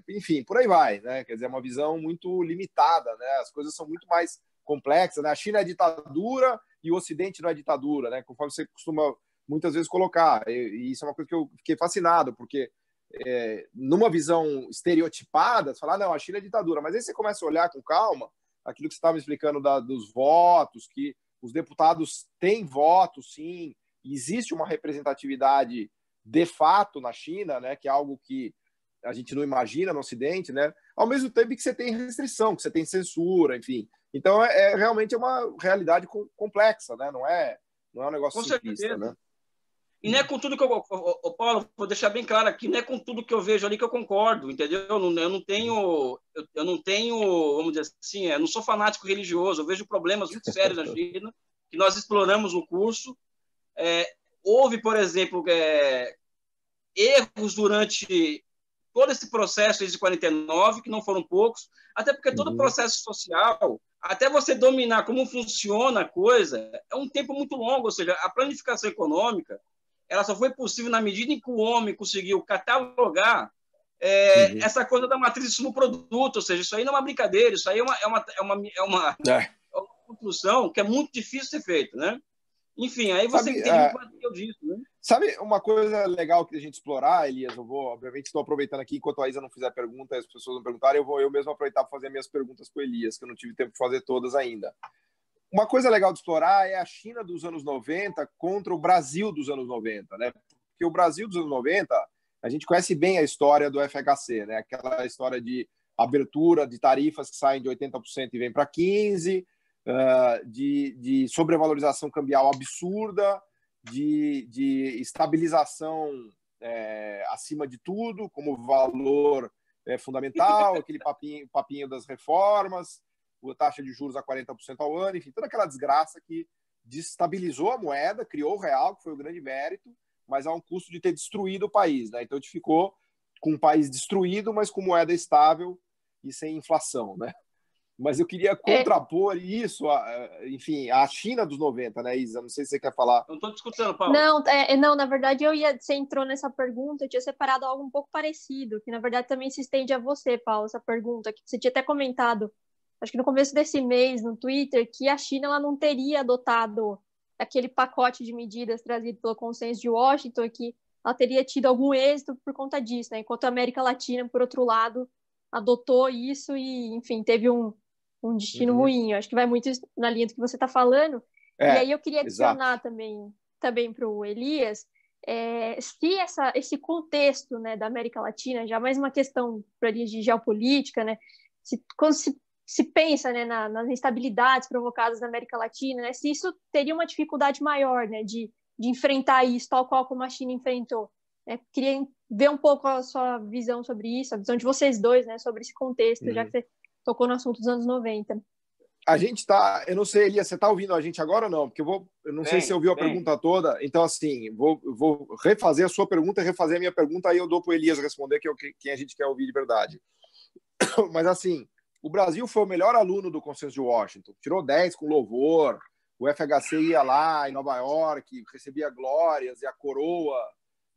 enfim, por aí vai, né? Quer dizer, é uma visão muito limitada, né? As coisas são muito mais complexas, né? A China é ditadura e o Ocidente não é ditadura, né? Conforme você costuma muitas vezes colocar. E isso é uma coisa que eu fiquei fascinado, porque numa visão estereotipada, você fala, não, a China é ditadura, mas aí você começa a olhar com calma aquilo que você estava me explicando dos votos, que os deputados têm votos, sim, existe uma representatividade de fato na China, né, que é algo que a gente não imagina no Ocidente, né, ao mesmo tempo que você tem restrição, que você tem censura, enfim. Então, realmente uma realidade complexa, né, não é um negócio simplista, né? E não é com tudo que Paulo, vou deixar bem claro aqui, não é com tudo que eu vejo ali que eu concordo, entendeu? Eu não tenho, vamos dizer assim, eu não sou fanático religioso, eu vejo problemas muito sérios na China, que nós exploramos no curso. Houve, por exemplo, erros durante todo esse processo desde 49, que não foram poucos, até porque todo o processo social, até você dominar como funciona a coisa, é um tempo muito longo, ou seja, a planificação econômica, ela só foi possível na medida em que o homem conseguiu catalogar essa coisa da matriz no produto, ou seja, isso aí não é uma brincadeira, isso aí é uma construção que é muito difícil de ser feita, né? Enfim, aí você entende muito mais do que eu disse, né? Sabe uma coisa legal que a gente explorar, Elias? Obviamente, estou aproveitando aqui, enquanto a Isa não fizer pergunta, as pessoas não perguntarem, eu vou eu mesmo aproveitar para fazer minhas perguntas com o Elias, que eu não tive tempo de fazer todas ainda. Uma coisa legal de explorar é a China dos anos 90 contra o Brasil dos anos 90, né? Porque o Brasil dos anos 90, a gente conhece bem a história do FHC, né? Aquela história de abertura de tarifas que saem de 80% e vem para 15%, de sobrevalorização cambial absurda, de estabilização acima de tudo, como valor fundamental, aquele papinho das reformas, a taxa de juros a 40% ao ano, enfim, toda aquela desgraça que destabilizou a moeda, criou o real, que foi o grande mérito, mas a um custo de ter destruído o país, né? Então a gente ficou com um país destruído, mas com moeda estável e sem inflação, né? Mas eu queria contrapor isso, enfim, a China dos 90, né, Isa? Não sei se você quer falar. Não estou discutindo, Paulo. Não, na verdade, você entrou nessa pergunta, eu tinha separado algo um pouco parecido, que na verdade também se estende a você, Paulo, essa pergunta, que você tinha até comentado, acho que no começo desse mês, no Twitter, que a China ela não teria adotado aquele pacote de medidas trazido pelo Consenso de Washington, que ela teria tido algum êxito por conta disso, né? Enquanto a América Latina, por outro lado, adotou isso e, enfim, teve um destino ruim. Eu acho que vai muito na linha do que você está falando. E aí eu queria adicionar também para o Elias, se esse contexto, né, da América Latina, já mais uma questão para linha de geopolítica, né, quando se pensa, né, nas instabilidades provocadas na América Latina, né, se isso teria uma dificuldade maior, né, de enfrentar isso, tal qual como a China enfrentou. Queria ver um pouco a sua visão sobre isso, a visão de vocês dois, né, sobre esse contexto, já que você tocou no assunto dos anos 90. A gente está, eu não sei, Elias, você está ouvindo a gente agora ou não? Porque eu não sei se você ouviu a pergunta toda, então assim, vou refazer a sua pergunta e refazer a minha pergunta, aí eu dou para o Elias responder, que é quem a gente quer ouvir de verdade. Mas assim, o Brasil foi o melhor aluno do Consenso de Washington, tirou 10 com louvor, o FHC ia lá em Nova York, recebia glórias e a coroa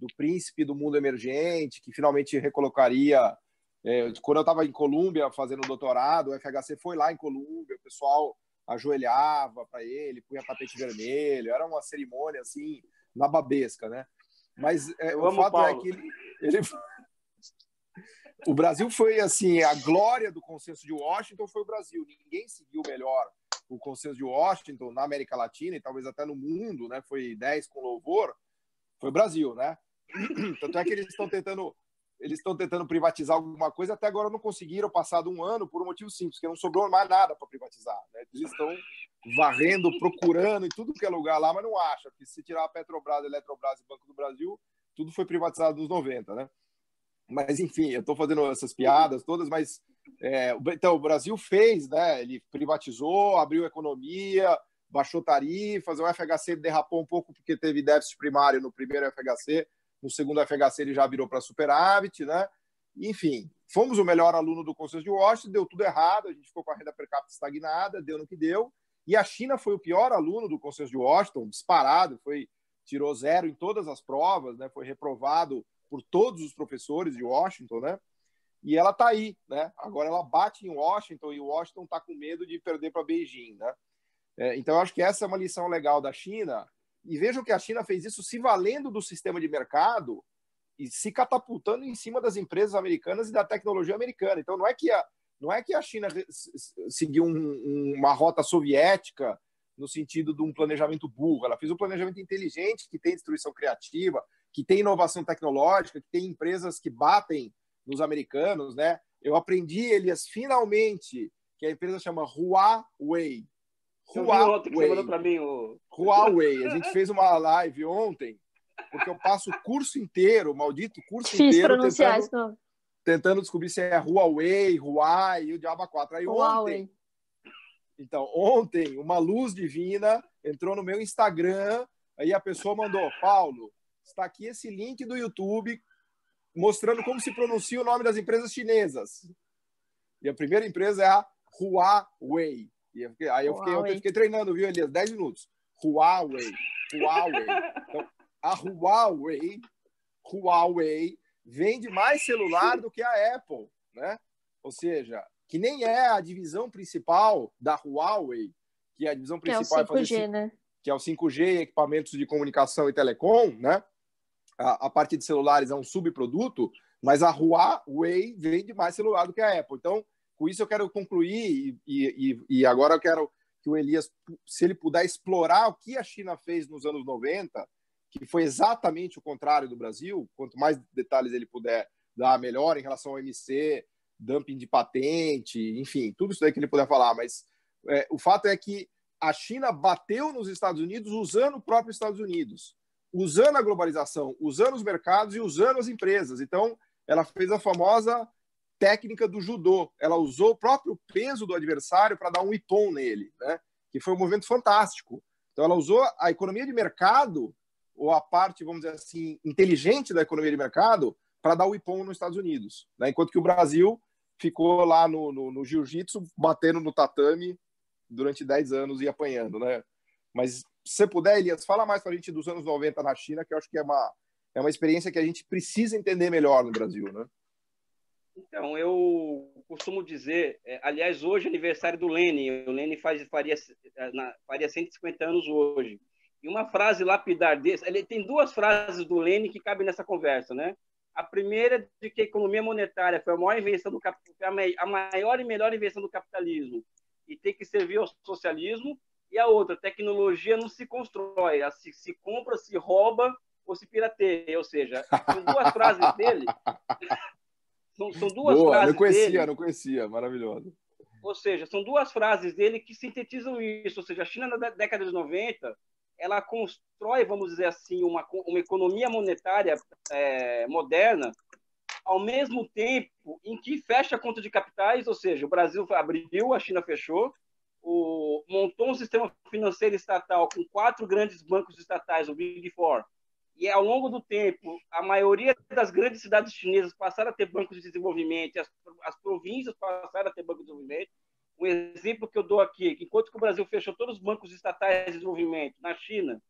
do príncipe do mundo emergente, que finalmente recolocaria. Quando eu estava em Colômbia fazendo doutorado, o FHC foi lá em Colômbia, o pessoal ajoelhava para ele, punha tapete vermelho, era uma cerimônia assim, nababesca, né? Mas o fato Paulo. É que o Brasil foi assim, a glória do Consenso de Washington foi o Brasil. Ninguém seguiu melhor o Consenso de Washington na América Latina e talvez até no mundo, né? Foi 10 com louvor, foi o Brasil, né? Tanto é que eles estão tentando privatizar alguma coisa, até agora não conseguiram, passado um ano, por um motivo simples, porque não sobrou mais nada para privatizar, né? Eles estão varrendo, procurando em tudo que é lugar lá, mas não acham, porque se tirar a Petrobras, a Eletrobras e Banco do Brasil, tudo foi privatizado nos 90, né? Mas, enfim, eu estou fazendo essas piadas todas, mas... então, o Brasil fez, né? Ele privatizou, abriu a economia, baixou tarifas, o FHC derrapou um pouco porque teve déficit primário no primeiro FHC, no segundo FHC ele já virou para superávit, né? Enfim, fomos o melhor aluno do Consenso de Washington, deu tudo errado, a gente ficou com a renda per capita estagnada, deu no que deu, e a China foi o pior aluno do Consenso de Washington, disparado, tirou 0 em todas as provas, né? Foi reprovado por todos os professores de Washington, né? E ela está aí, né? Agora ela bate em Washington e Washington está com medo de perder para Beijing, né? Então eu acho que essa é uma lição legal da China. E vejam que a China fez isso se valendo do sistema de mercado e se catapultando em cima das empresas americanas e da tecnologia americana. Então não é que a China seguiu uma rota soviética no sentido de um planejamento burro. Ela fez um planejamento inteligente que tem destruição criativa, que tem inovação tecnológica, que tem empresas que batem nos americanos, né? Eu aprendi, Elias, finalmente, que a empresa chama Huawei. Huawei. A gente fez uma live ontem, porque eu passo o curso inteiro, o maldito curso inteiro, tentando descobrir se é Huawei e o diabo 4. Aí ontem, uma luz divina entrou no meu Instagram, aí a pessoa mandou: Paulo, está aqui esse link do YouTube mostrando como se pronuncia o nome das empresas chinesas. E a primeira empresa é a Huawei. Aí eu fiquei treinando, viu, Elias? 10 minutos. Huawei. Então, a Huawei vende mais celular do que a Apple, né? Ou seja, que nem é a divisão principal da Huawei, que é a divisão principal que é o 5G, né? Que é o 5G, equipamentos de comunicação e telecom, né? A parte de celulares é um subproduto, mas a Huawei vende mais celular do que a Apple. Então, com isso eu quero concluir e agora eu quero que o Elias, se ele puder explorar o que a China fez nos anos 90, que foi exatamente o contrário do Brasil, quanto mais detalhes ele puder dar, melhor em relação ao MC, dumping de patente, enfim, tudo isso daí que ele puder falar, mas o fato é que a China bateu nos Estados Unidos usando o próprio Estados Unidos, usando a globalização, usando os mercados e usando as empresas. Então, ela fez a famosa técnica do judô. Ela usou o próprio peso do adversário para dar um ippon nele, né? Que foi um movimento fantástico. Então, ela usou a economia de mercado, ou a parte, vamos dizer assim, inteligente da economia de mercado, para dar o ippon nos Estados Unidos, né? Enquanto que o Brasil ficou lá no jiu-jitsu, batendo no tatame durante 10 anos e apanhando, né? Mas se você puder, Elias, fala mais para a gente dos anos 90 na China, que eu acho que é uma experiência que a gente precisa entender melhor no Brasil, né? Então, eu costumo dizer, aliás, hoje é aniversário do Lenin, o Lenin faria 150 anos hoje. E uma frase lapidar desse, ele tem duas frases do Lenin que cabem nessa conversa, né? A primeira é de que a economia monetária foi a maior invenção do a maior e melhor invenção do capitalismo e tem que servir ao socialismo. E a outra, tecnologia não se constrói, se compra, se rouba ou se pirateia. Ou seja, são duas frases dele. São duas Boa, frases dele. Não conhecia, maravilhoso. Ou seja, são duas frases dele que sintetizam isso. Ou seja, a China na década de 90, ela constrói, vamos dizer assim, uma economia monetária moderna, ao mesmo tempo em que fecha a conta de capitais, ou seja, o Brasil abriu, a China fechou, montou um sistema financeiro estatal com 4 grandes bancos estatais, o Big Four, e ao longo do tempo, a maioria das grandes cidades chinesas passaram a ter bancos de desenvolvimento, as províncias passaram a ter bancos de desenvolvimento. Um exemplo que eu dou aqui, que enquanto que o Brasil fechou todos os bancos estatais de desenvolvimento, na China,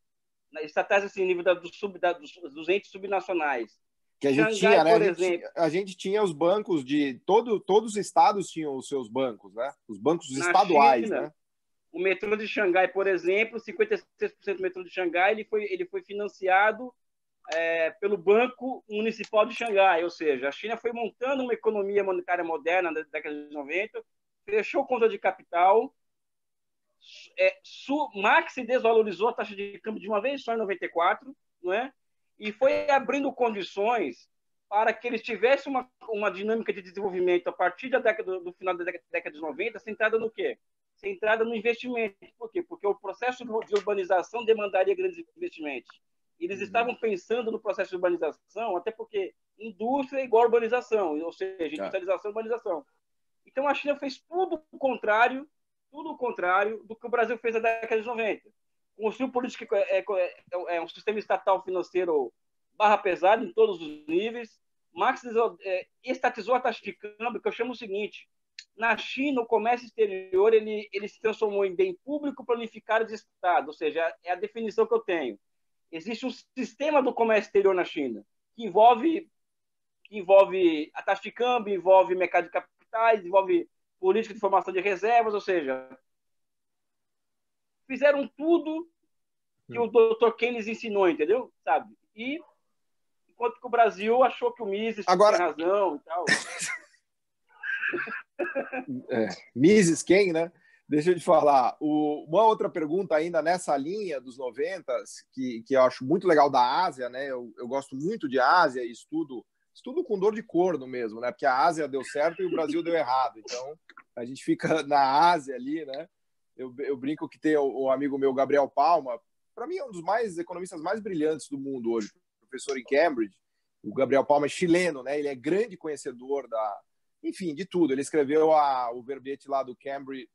estatais assim, nível dos entes subnacionais, que a gente Xangai, tinha, né? Por exemplo, a gente tinha os bancos de... Todos os estados tinham os seus bancos, né? Os bancos estaduais, China, né? O metrô de Xangai, por exemplo, 56% do metrô de Xangai ele foi financiado pelo Banco Municipal de Xangai, ou seja, a China foi montando uma economia monetária moderna na década de 90, fechou conta de capital, Marx se desvalorizou a taxa de câmbio de uma vez só em 94, não é? E foi abrindo condições para que eles tivessem uma dinâmica de desenvolvimento a partir do final da década de 90, centrada no quê? Centrada no investimento. Por quê? Porque o processo de urbanização demandaria grandes investimentos. Eles estavam pensando no processo de urbanização, até porque indústria é igual urbanização, ou seja, industrialização e urbanização. Então a China fez tudo o contrário do que o Brasil fez na década de 90. Construiu política, um sistema estatal financeiro barra pesada em todos os níveis. Marx estatizou a taxa de câmbio, que eu chamo o seguinte: na China, o comércio exterior ele se transformou em bem público planificado de Estado, ou seja, é a definição que eu tenho. Existe um sistema do comércio exterior na China que envolve a taxa de câmbio, envolve mercado de capitais, envolve política de formação de reservas, ou seja, fizeram tudo que o Dr. Keynes ensinou, entendeu? Sabe? E enquanto que o Brasil achou que o Mises tinha razão e tal. Mises quem, né? Deixa eu te falar. Uma outra pergunta ainda nessa linha dos 90, que eu acho muito legal da Ásia, né? Eu gosto muito de Ásia e estudo com dor de corno mesmo, né? Porque a Ásia deu certo e o Brasil deu errado. Então, a gente fica na Ásia ali, né? Eu brinco que tem o amigo meu, Gabriel Palma, para mim é um dos economistas mais brilhantes do mundo hoje, professor em Cambridge. O Gabriel Palma é chileno, né? Ele é grande conhecedor enfim, de tudo. Ele escreveu o verbete lá do Cambridge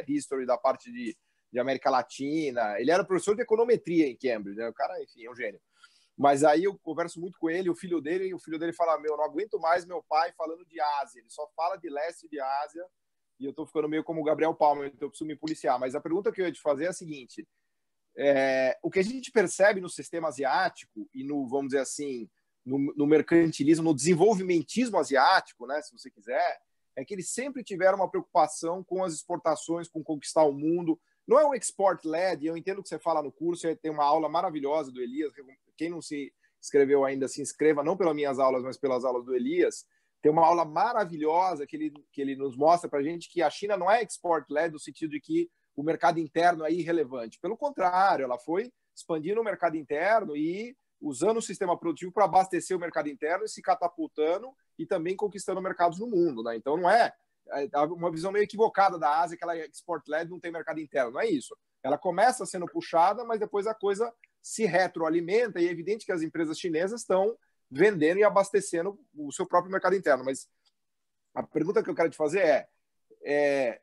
History da parte de América Latina. Ele era professor de econometria em Cambridge, né? O cara, enfim, é um gênio. Mas aí eu converso muito com ele, o filho dele fala, eu não aguento mais meu pai falando de Ásia, ele só fala de leste de Ásia, e eu estou ficando meio como o Gabriel Palmer, então eu preciso me policiar. Mas a pergunta que eu ia te fazer é a seguinte, o que a gente percebe no sistema asiático e no, vamos dizer assim, no mercantilismo, no desenvolvimentismo asiático, né, se você quiser, é que eles sempre tiveram uma preocupação com as exportações, com conquistar o mundo. Não é um export-led, eu entendo o que você fala no curso, tem uma aula maravilhosa do Elias, quem não se inscreveu ainda, se inscreva, não pelas minhas aulas, mas pelas aulas do Elias. Tem uma aula maravilhosa que ele nos mostra para a gente que a China não é export-led no sentido de que o mercado interno é irrelevante. Pelo contrário, ela foi expandindo o mercado interno e usando o sistema produtivo para abastecer o mercado interno e se catapultando e também conquistando mercados no mundo. Né? Então, não é uma visão meio equivocada da Ásia, que ela é export-led, não tem mercado interno. Não é isso. Ela começa sendo puxada, mas depois a coisa se retroalimenta e é evidente que as empresas chinesas estão vendendo e abastecendo o seu próprio mercado interno. Mas a pergunta que eu quero te fazer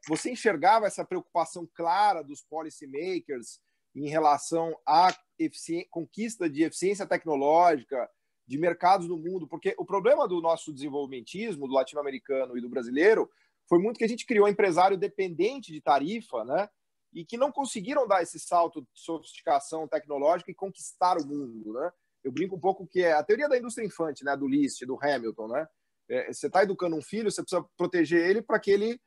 você enxergava essa preocupação clara dos policy makers em relação à conquista de eficiência tecnológica, de mercados do mundo? Porque o problema do nosso desenvolvimentismo, do latino-americano e do brasileiro, foi muito que a gente criou um empresário dependente de tarifa, né? E que não conseguiram dar esse salto de sofisticação tecnológica e conquistar o mundo, né? Eu brinco um pouco que é a teoria da indústria infante, né? Do List, do Hamilton, né? Você está educando um filho, você precisa proteger ele para que ele,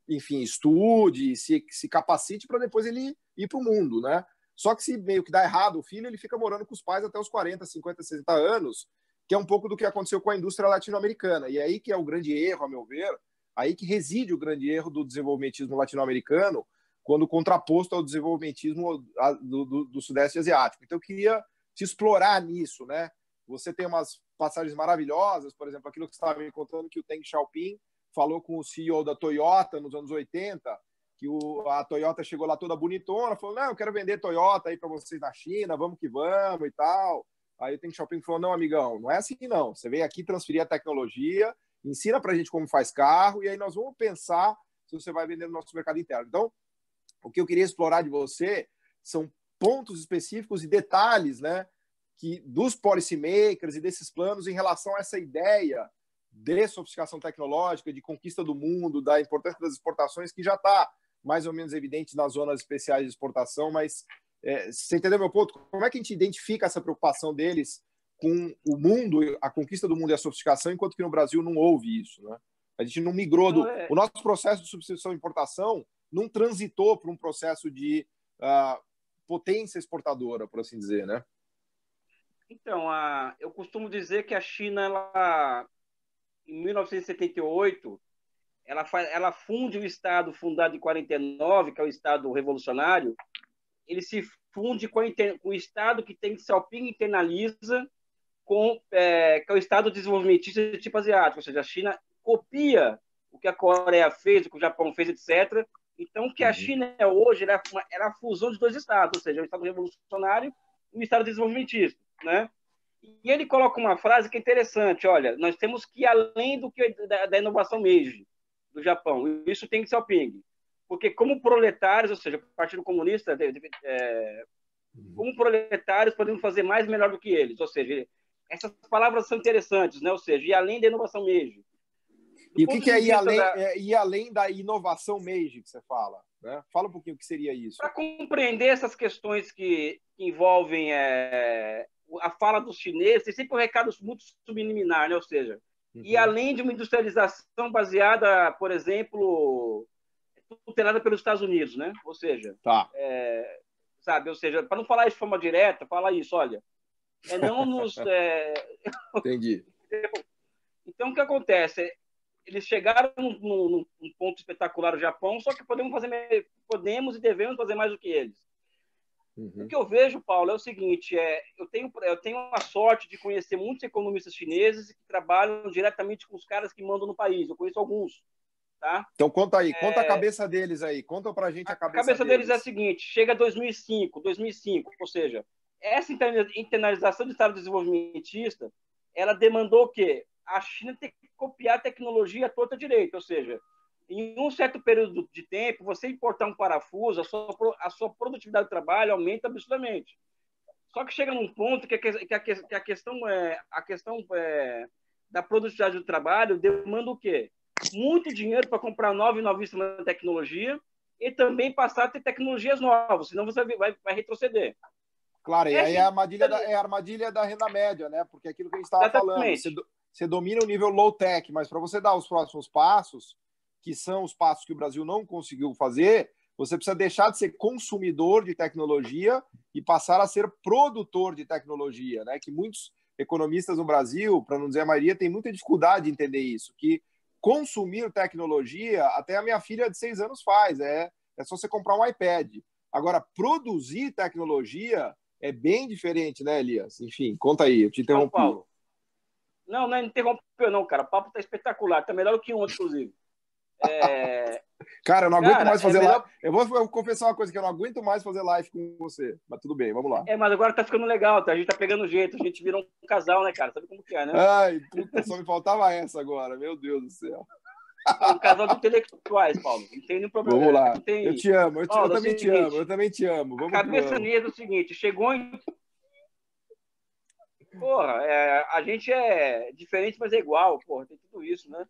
enfim, estude, se capacite para depois ele ir para o mundo, né? Só que se meio que dá errado o filho, ele fica morando com os pais até os 40, 50, 60 anos, que é um pouco do que aconteceu com a indústria latino-americana. E aí que é o grande erro, a meu ver, aí que reside o grande erro do desenvolvimentismo latino-americano, quando contraposto ao desenvolvimentismo do Sudeste Asiático. Então, eu queria te explorar nisso, né? Você tem umas passagens maravilhosas, por exemplo, aquilo que você estava me contando, que o Deng Xiaoping falou com o CEO da Toyota nos anos 80, que a Toyota chegou lá toda bonitona, falou, não, eu quero vender Toyota aí para vocês na China, vamos que vamos e tal. Aí o Deng Xiaoping falou, não, amigão, não é assim não. Você vem aqui transferir a tecnologia, ensina para a gente como faz carro, e aí nós vamos pensar se você vai vender no nosso mercado interno. Então, o que eu queria explorar de você são pontos específicos e detalhes, né, dos policy makers e desses planos em relação a essa ideia de sofisticação tecnológica, de conquista do mundo, da importância das exportações, que já está mais ou menos evidente nas zonas especiais de exportação, mas você entendeu meu ponto? Como é que a gente identifica essa preocupação deles com o mundo, a conquista do mundo e a sofisticação, enquanto que no Brasil não houve isso, né? A gente não migrou o nosso processo de substituição e importação não transitou para um processo de potência exportadora, por assim dizer, né? Então, eu costumo dizer que a China, ela, em 1978, ela funde o Estado fundado em 49, que é o Estado revolucionário, ele se funde com o Estado que Deng Xiaoping internaliza, que é o Estado desenvolvimentista de tipo asiático, ou seja, a China copia o que a Coreia fez, o que o Japão fez, etc. Então, o que a China é hoje era a fusão de dois estados, ou seja, o Estado revolucionário e o Estado desenvolvimentista, né? E ele coloca uma frase que é interessante, olha, nós temos que ir além da inovação Meiji do Japão. Isso tem que ser o Xiaoping. Porque como proletários, ou seja, o Partido Comunista, como proletários, podemos fazer mais e melhor do que eles. Ou seja, essas palavras são interessantes, né? Ou seja, ir além da inovação Meiji. E o que é ir além da inovação Meiji que você fala? Né? Fala um pouquinho o que seria isso. Para compreender essas questões que envolvem a fala dos chineses, tem sempre um recado muito subliminar, né? Ou seja, e além de uma industrialização baseada, por exemplo, tutelada pelos Estados Unidos, né? Ou seja, sabe? Ou seja, para não falar isso de forma direta, falar isso, olha, não nos... Entendi. Então, o que acontece? Eles chegaram num ponto espetacular no Japão, só que podemos e devemos fazer mais do que eles. O que eu vejo, Paulo, é o seguinte, eu tenho a sorte de conhecer muitos economistas chineses que trabalham diretamente com os caras que mandam no país. Eu conheço alguns. Tá? Então conta aí, conta a cabeça deles aí, conta pra gente a cabeça deles. É a seguinte, chega 2005, ou seja, essa internalização do Estado desenvolvimentista, ela demandou o quê? A China tem que copiar a tecnologia à torta direita, ou seja, em um certo período de tempo, você importar um parafuso, a sua produtividade de trabalho aumenta absurdamente. Só que chega num ponto que a questão da produtividade do trabalho demanda o quê? Muito dinheiro para comprar nova e novíssima tecnologia e também passar a ter tecnologias novas, senão você vai retroceder. Claro, e aí é a armadilha da renda média, né? Porque é aquilo que a gente estava falando, você domina o nível low-tech, mas para você dar os próximos passos, que são os passos que o Brasil não conseguiu fazer, você precisa deixar de ser consumidor de tecnologia e passar a ser produtor de tecnologia, né? Que muitos economistas no Brasil, para não dizer a maioria, tem muita dificuldade de entender isso, que consumir tecnologia, até a minha filha de 6 anos faz, é só você comprar um iPad. Agora, produzir tecnologia é bem diferente, né, Elias? Enfim, conta aí, eu te interrompi. Paulo. Não interrompeu não, cara. O papo tá espetacular, tá melhor do que ontem, inclusive. Cara, eu não aguento mais fazer live. Eu vou confessar uma coisa, que eu não aguento mais fazer live com você. Mas tudo bem, vamos lá. Mas agora tá ficando legal, tá? A gente tá pegando jeito, a gente virou um casal, né, cara? Sabe como que é, né? Ai, puta, só me faltava essa agora, meu Deus do céu. Um casal de intelectuais, Paulo. Não tem nenhum problema. Vamos lá. Eu te amo, Paulo, eu também te amo, eu também te amo. Vamos cabeça negra é o seguinte, chegou em... Porra, a gente é diferente, mas é igual, porra, tem tudo isso, né?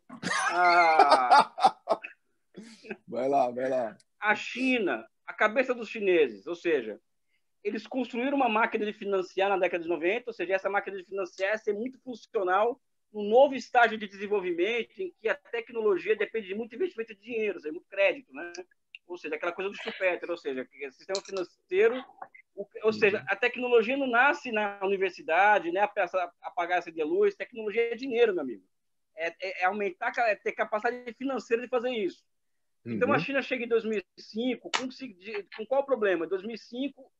Vai lá. A China, a cabeça dos chineses, ou seja, eles construíram uma máquina de financiar na década de 90, ou seja, essa máquina de financiar é ser muito funcional no novo estágio de desenvolvimento em que a tecnologia depende de muito investimento de dinheiro, ou seja, muito crédito, né? Ou seja, aquela coisa do Schumpeter, ou seja, que o sistema financeiro, ou seja, a tecnologia não nasce na universidade, né, a pagar essa de luz, tecnologia é dinheiro, meu amigo. É aumentar, ter capacidade financeira de fazer isso. Então, a China chega em 2005, com qual problema? Em 2005,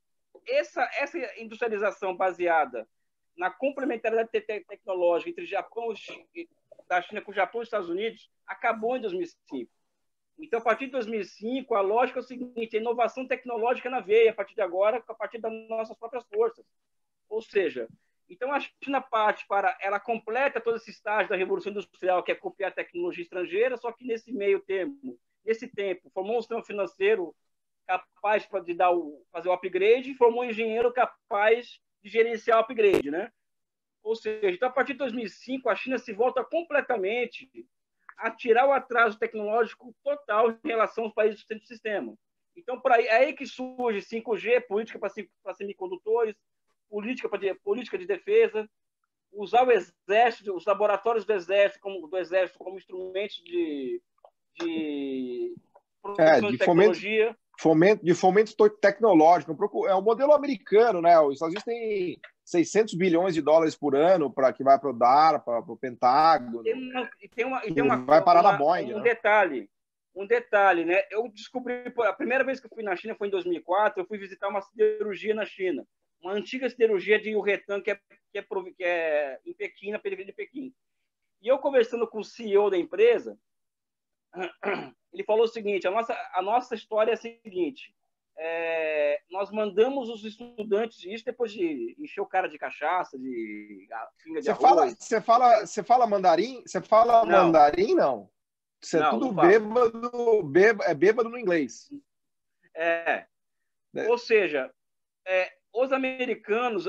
essa industrialização baseada na complementaridade tecnológica entre da China com o Japão e os Estados Unidos acabou em 2005. Então, a partir de 2005, a lógica é o seguinte: a inovação tecnológica na veia, a partir de agora, a partir das nossas próprias forças. Ou seja, então a China ela completa todo esse estágio da Revolução Industrial, que é copiar a tecnologia estrangeira, só que nesse tempo, formou um sistema financeiro capaz de fazer o upgrade e formou um engenheiro capaz de gerenciar o upgrade, né? Ou seja, então, a partir de 2005, a China se volta completamente a tirar o atraso tecnológico total em relação aos países do sistema. Então, é aí que surge 5G, política para semicondutores, política de defesa, usar o exército, os laboratórios do exército como instrumentos de produção de tecnologia. De fomento tecnológico. É o modelo americano, né? Os Estados Unidos têm 600 bilhões de dólares por ano que vai para o DARPA, para o Pentágono. Vai parar na Boeing. Um detalhe, né? Eu descobri, a primeira vez que eu fui na China foi em 2004, eu fui visitar uma siderurgia na China, uma antiga siderurgia de Uretan, que é em Pequim, na periferia de Pequim. E eu conversando com o CEO da empresa, ele falou o seguinte: a nossa história é a seguinte, nós mandamos os estudantes, isso depois de encher o cara de cachaça, de pinga de arroz. Você fala mandarim? Você fala não. Mandarim, não? Você é tudo bêbado no inglês. Ou seja, os americanos,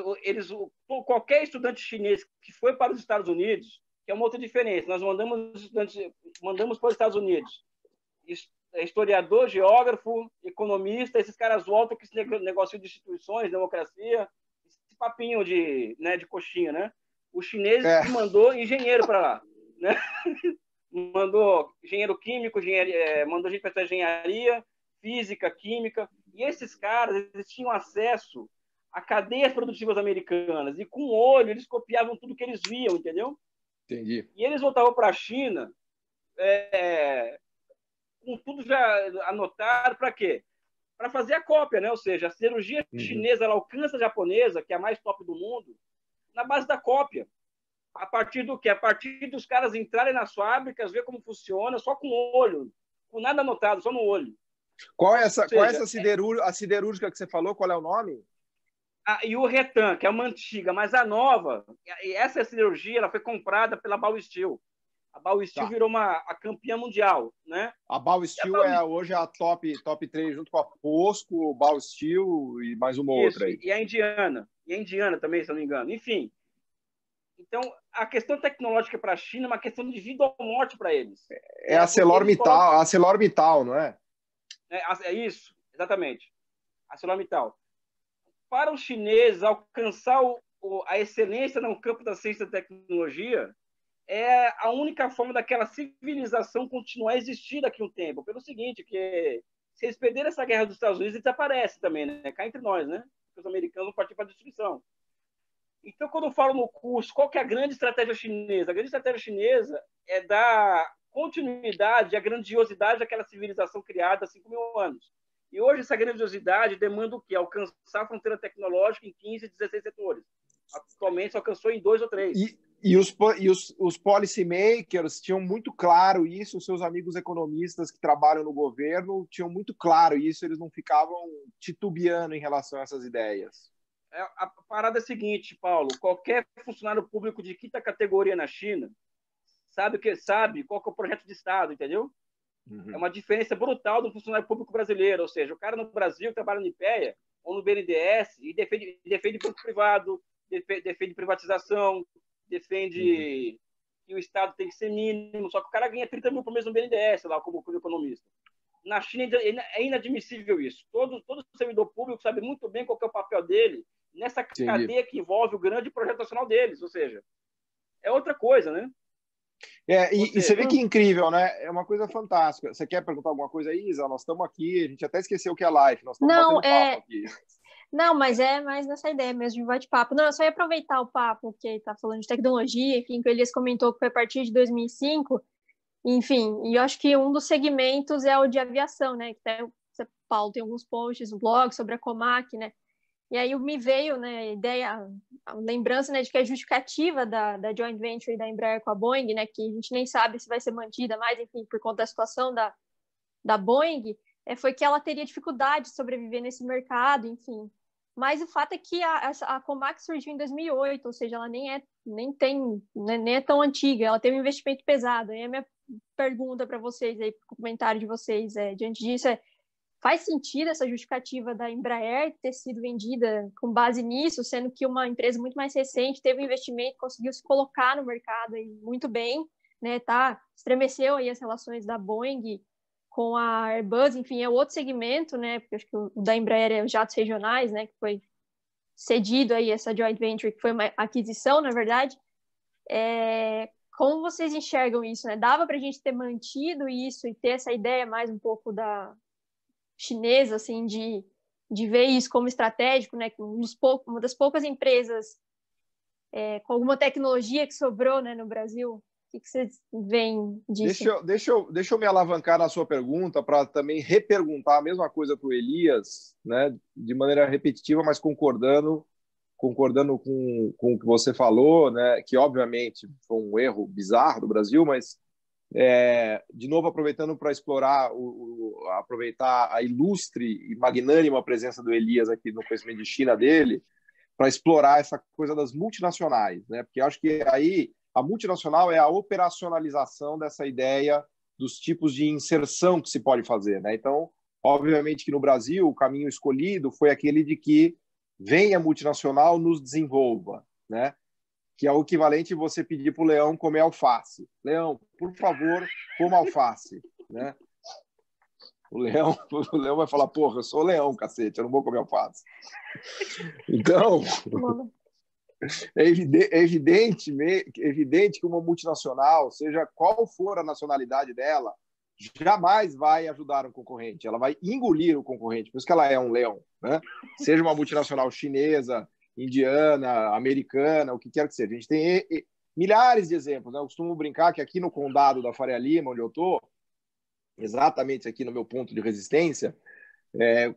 qualquer estudante chinês que foi para os Estados Unidos, que é uma outra diferença, nós mandamos para os Estados Unidos historiador, geógrafo, economista, esses caras voltam com esse negócio de instituições, democracia, esse papinho de coxinha, né? O chinês mandou engenheiro para lá, né? Mandou engenheiro químico, mandou gente para essa engenharia, física, química, e esses caras, eles tinham acesso a cadeias produtivas americanas, e com o olho eles copiavam tudo que eles viam, entendeu? Entendi. E eles voltavam para a China com tudo já anotado, para quê? Para fazer a cópia, né? Ou seja, a cirurgia chinesa ela alcança a japonesa, que é a mais top do mundo, na base da cópia. A partir do quê? A partir dos caras entrarem nas fábricas, ver como funciona, só com o olho, com nada anotado, só no olho. Qual é essa siderúrgica que você falou? Qual é o nome? A Uretan, que é uma antiga, mas a nova, essa cirurgia ela foi comprada pela Baoesteel. A Bao Steel virou a campeã mundial, né? A Bao Steel hoje a top 3 junto com a POSCO, Bao Steel e mais uma outra aí. E a Indiana também, se eu não me engano. Enfim, então a questão tecnológica para a China é uma questão de vida ou morte para eles. É a ArcelorMittal, não é? É isso, exatamente. A ArcelorMittal. Para os chineses alcançar a excelência no campo da ciência e da tecnologia, é a única forma daquela civilização continuar a existir daqui a um tempo. Pelo seguinte, que se eles perderem essa guerra dos Estados Unidos, eles desaparecem também, né? Cá entre nós, né? Porque os americanos vão partir para a destruição. Então, quando eu falo no curso, qual que é a grande estratégia chinesa? A grande estratégia chinesa é dar continuidade à grandiosidade daquela civilização criada há 5 mil anos. E hoje essa grandiosidade demanda o quê? Alcançar a fronteira tecnológica em 15, 16 setores. Atualmente se alcançou em 2 ou 3. E os policymakers tinham muito claro isso, os seus amigos economistas que trabalham no governo tinham muito claro isso, eles não ficavam titubeando em relação a essas ideias. A parada é a seguinte, Paulo, qualquer funcionário público de quinta categoria na China sabe qual que é o projeto de Estado, entendeu? Uhum. É uma diferença brutal do funcionário público brasileiro, ou seja, o cara no Brasil que trabalha no IPEA ou no BNDES e defende banco privado, defende privatização, defende que o Estado tem que ser mínimo, só que o cara ganha 30 mil por mês no BNDES, lá, como economista. Na China é inadmissível isso. Todo servidor público sabe muito bem qual que é o papel dele nessa cadeia que envolve o grande projeto nacional deles, ou seja, é outra coisa, né? E você vê que incrível, né? É uma coisa fantástica. Você quer perguntar alguma coisa aí, Isa? Nós estamos aqui, a gente até esqueceu o que é live, nós estamos batendo papo aqui. Não, mas é mais nessa ideia mesmo de bate-papo. Não, eu só ia aproveitar o papo, que está falando de tecnologia, enfim, que o Elias comentou que foi a partir de 2005, enfim, e eu acho que um dos segmentos é o de aviação, né, que até o Paulo tem alguns posts no blog sobre a Comac, né, e aí me veio, né, a ideia, a lembrança, né, de que a justificativa da joint venture da Embraer com a Boeing, né, que a gente nem sabe se vai ser mantida mais, enfim, por conta da situação da Boeing, foi que ela teria dificuldade de sobreviver nesse mercado, enfim. Mas o fato é que a Comac surgiu em 2008, ou seja, ela nem é tão antiga, ela teve um investimento pesado. E a minha pergunta para vocês, aí, o comentário de vocês, diante disso, faz sentido essa justificativa da Embraer ter sido vendida com base nisso, sendo que uma empresa muito mais recente teve um investimento, conseguiu se colocar no mercado aí muito bem, né, estremeceu aí as relações da Boeing com a Airbus, enfim, é outro segmento, né, porque acho que o da Embraer é os jatos regionais, né, que foi cedido aí essa joint venture, que foi uma aquisição, na verdade. Como vocês enxergam isso, né? Dava para a gente ter mantido isso e ter essa ideia mais um pouco da chinesa, assim, de ver isso como estratégico, né, uma das poucas empresas com alguma tecnologia que sobrou, né, no Brasil. O que vocês veem disso? Deixa eu me alavancar na sua pergunta para também reperguntar a mesma coisa para o Elias, né, de maneira repetitiva, mas concordando com o que você falou, né, que obviamente foi um erro bizarro do Brasil, mas de novo aproveitando para aproveitar a ilustre e magnânima presença do Elias aqui no conhecimento de China dele, para explorar essa coisa das multinacionais, né, porque acho que aí a multinacional é a operacionalização dessa ideia dos tipos de inserção que se pode fazer, né? Então, obviamente que no Brasil o caminho escolhido foi aquele de que venha multinacional, nos desenvolva, né? Que é o equivalente de você pedir para o leão comer alface. Leão, por favor, coma alface, né? O leão vai falar, porra, eu sou leão, cacete, eu não vou comer alface. Então... É evidente que uma multinacional, seja qual for a nacionalidade dela, jamais vai ajudar um concorrente. Ela vai engolir o concorrente. Por isso que ela é um leão, né? Seja uma multinacional chinesa, indiana, americana, o que quer que seja. A gente tem milhares de exemplos, né? Eu costumo brincar que aqui no condado da Faria Lima, onde eu estou, exatamente aqui no meu ponto de resistência,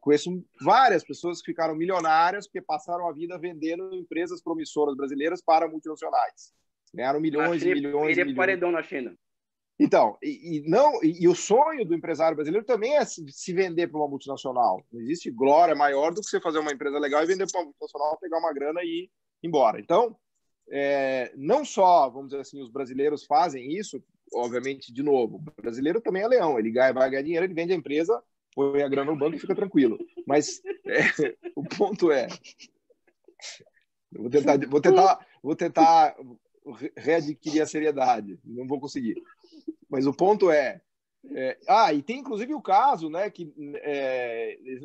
conheço várias pessoas que ficaram milionárias porque passaram a vida vendendo empresas promissoras brasileiras para multinacionais. Ganharam milhões e milhões. Ele é paredão na China. Então, e o sonho do empresário brasileiro também é se vender para uma multinacional. Não existe glória maior do que você fazer uma empresa legal e vender para uma multinacional, pegar uma grana e ir embora. Então, não só, vamos dizer assim, os brasileiros fazem isso, obviamente, de novo, o brasileiro também é leão, ele vai ganhar dinheiro, ele vende a empresa, põe a grana no banco e fica tranquilo. Mas o ponto é, vou tentar readquirir a seriedade, não vou conseguir. Mas o ponto é, e tem inclusive o caso, né, que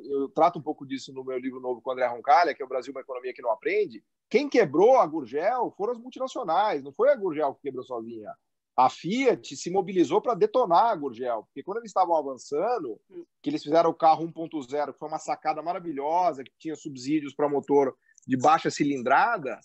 eu trato um pouco disso no meu livro novo com o André Roncalha, que é o Brasil, uma economia que não aprende. Quem quebrou a Gurgel foram as multinacionais, não foi a Gurgel que quebrou sozinha. A Fiat se mobilizou para detonar a Gurgel, porque quando eles estavam avançando, que eles fizeram o carro 1.0, que foi uma sacada maravilhosa, que tinha subsídios para motor de baixa cilindrada,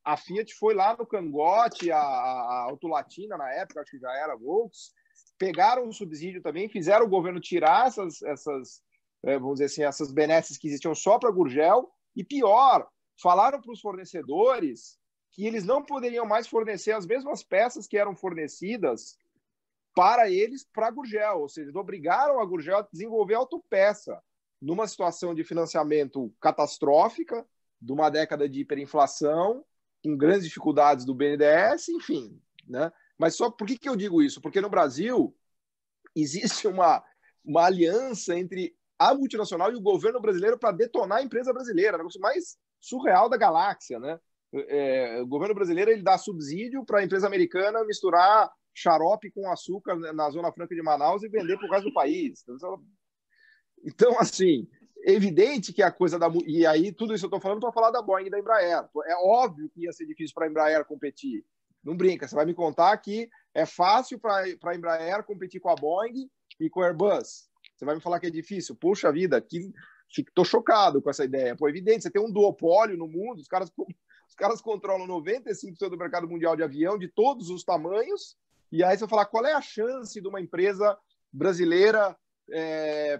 a Fiat foi lá no cangote, a Autolatina, na época, acho que já era Volks, pegaram o subsídio também, fizeram o governo tirar essas vamos dizer assim, essas benesses que existiam só para a Gurgel, e pior, falaram para os fornecedores que eles não poderiam mais fornecer as mesmas peças que eram fornecidas para eles, para a Gurgel, ou seja, obrigaram a Gurgel a desenvolver autopeça numa situação de financiamento catastrófica, de uma década de hiperinflação, com grandes dificuldades do BNDES, enfim, né? Mas só por que eu digo isso? Porque no Brasil existe uma aliança entre a multinacional e o governo brasileiro para detonar a empresa brasileira, o negócio mais surreal da galáxia, né? O governo brasileiro ele dá subsídio para a empresa americana misturar xarope com açúcar na Zona Franca de Manaus e vender para o resto do país. Então, assim, é evidente que a coisa da... E aí, tudo isso eu estou falando para falar da Boeing e da Embraer. É óbvio que ia ser difícil para a Embraer competir. Não brinca, você vai me contar que é fácil para a Embraer competir com a Boeing e com a Airbus. Você vai me falar que é difícil. Puxa vida, estou chocado com essa ideia. Pô, é evidente, você tem um duopólio no mundo, os caras controlam 95% do mercado mundial de avião, de todos os tamanhos, e aí você vai falar qual é a chance de uma empresa brasileira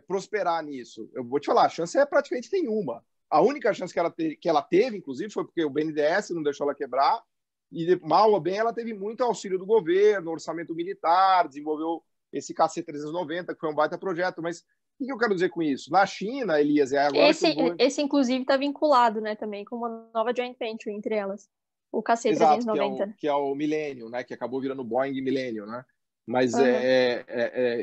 prosperar nisso. Eu vou te falar, a chance é praticamente nenhuma. A única chance que ela teve, inclusive, foi porque o BNDES não deixou ela quebrar, e mal ou bem ela teve muito auxílio do governo, orçamento militar, desenvolveu esse KC-390, que foi um baita projeto. Mas o que eu quero dizer com isso? Na China, Elias, agora esse inclusive, está vinculado, né, também com uma nova joint venture entre elas, o KC-390. Exato, que é o Millennium, né, que acabou virando Boeing Millennium, né? Mas,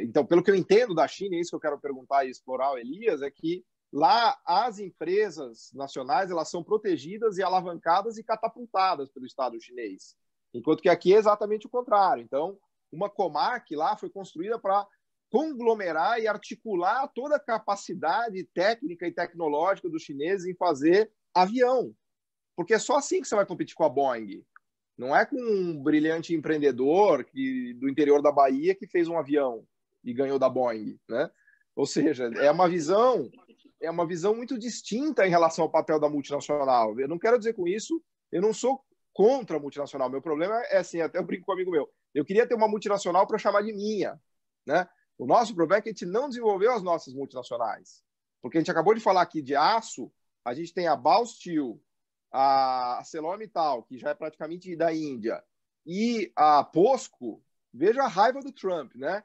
então, pelo que eu entendo da China, isso que eu quero perguntar e explorar ao Elias, é que lá as empresas nacionais elas são protegidas e alavancadas e catapultadas pelo Estado chinês, enquanto que aqui é exatamente o contrário. Então, uma Comac lá foi construída para conglomerar e articular toda a capacidade técnica e tecnológica dos chineses em fazer avião, porque é só assim que você vai competir com a Boeing. Não é com um brilhante empreendedor do interior da Bahia que fez um avião e ganhou da Boeing, né? Ou seja, é uma visão muito distinta em relação ao papel da multinacional. Eu não quero dizer com isso, eu não sou contra a multinacional. Meu problema é assim, até eu brinco com um amigo meu. Eu queria ter uma multinacional para chamar de minha, né? O nosso problema é que a gente não desenvolveu as nossas multinacionais. Porque a gente acabou de falar aqui de aço, a gente tem a Baosteel, a ArcelorMittal, que já é praticamente da Índia, e a POSCO. Veja a raiva do Trump, né?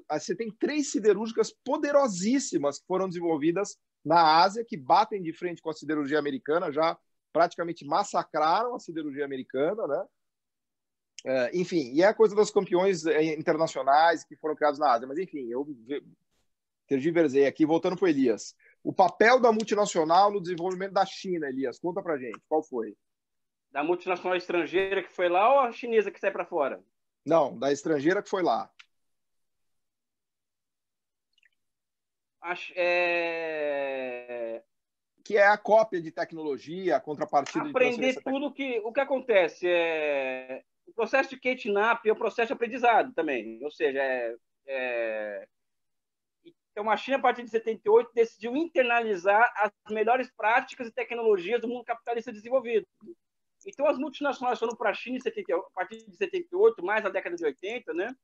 Você tem 3 siderúrgicas poderosíssimas que foram desenvolvidas na Ásia, que batem de frente com a siderurgia americana, já praticamente massacraram a siderurgia americana, né? Enfim, e é a coisa dos campeões internacionais que foram criados na Ásia. Mas, enfim, eu tergiversei aqui, voltando para o Elias. O papel da multinacional no desenvolvimento da China, Elias, conta para gente, qual foi? Da multinacional estrangeira que foi lá ou a chinesa que sai para fora? Não, da estrangeira que foi lá. Que é a cópia de tecnologia, a contrapartida aprender de tudo o que acontece. O processo de catch-up é um processo de aprendizado também. Ou seja, então a China, a partir de 78, decidiu internalizar as melhores práticas e tecnologias do mundo capitalista desenvolvido. Então, as multinacionais foram para a China a partir de 78, mais na década de 80, né?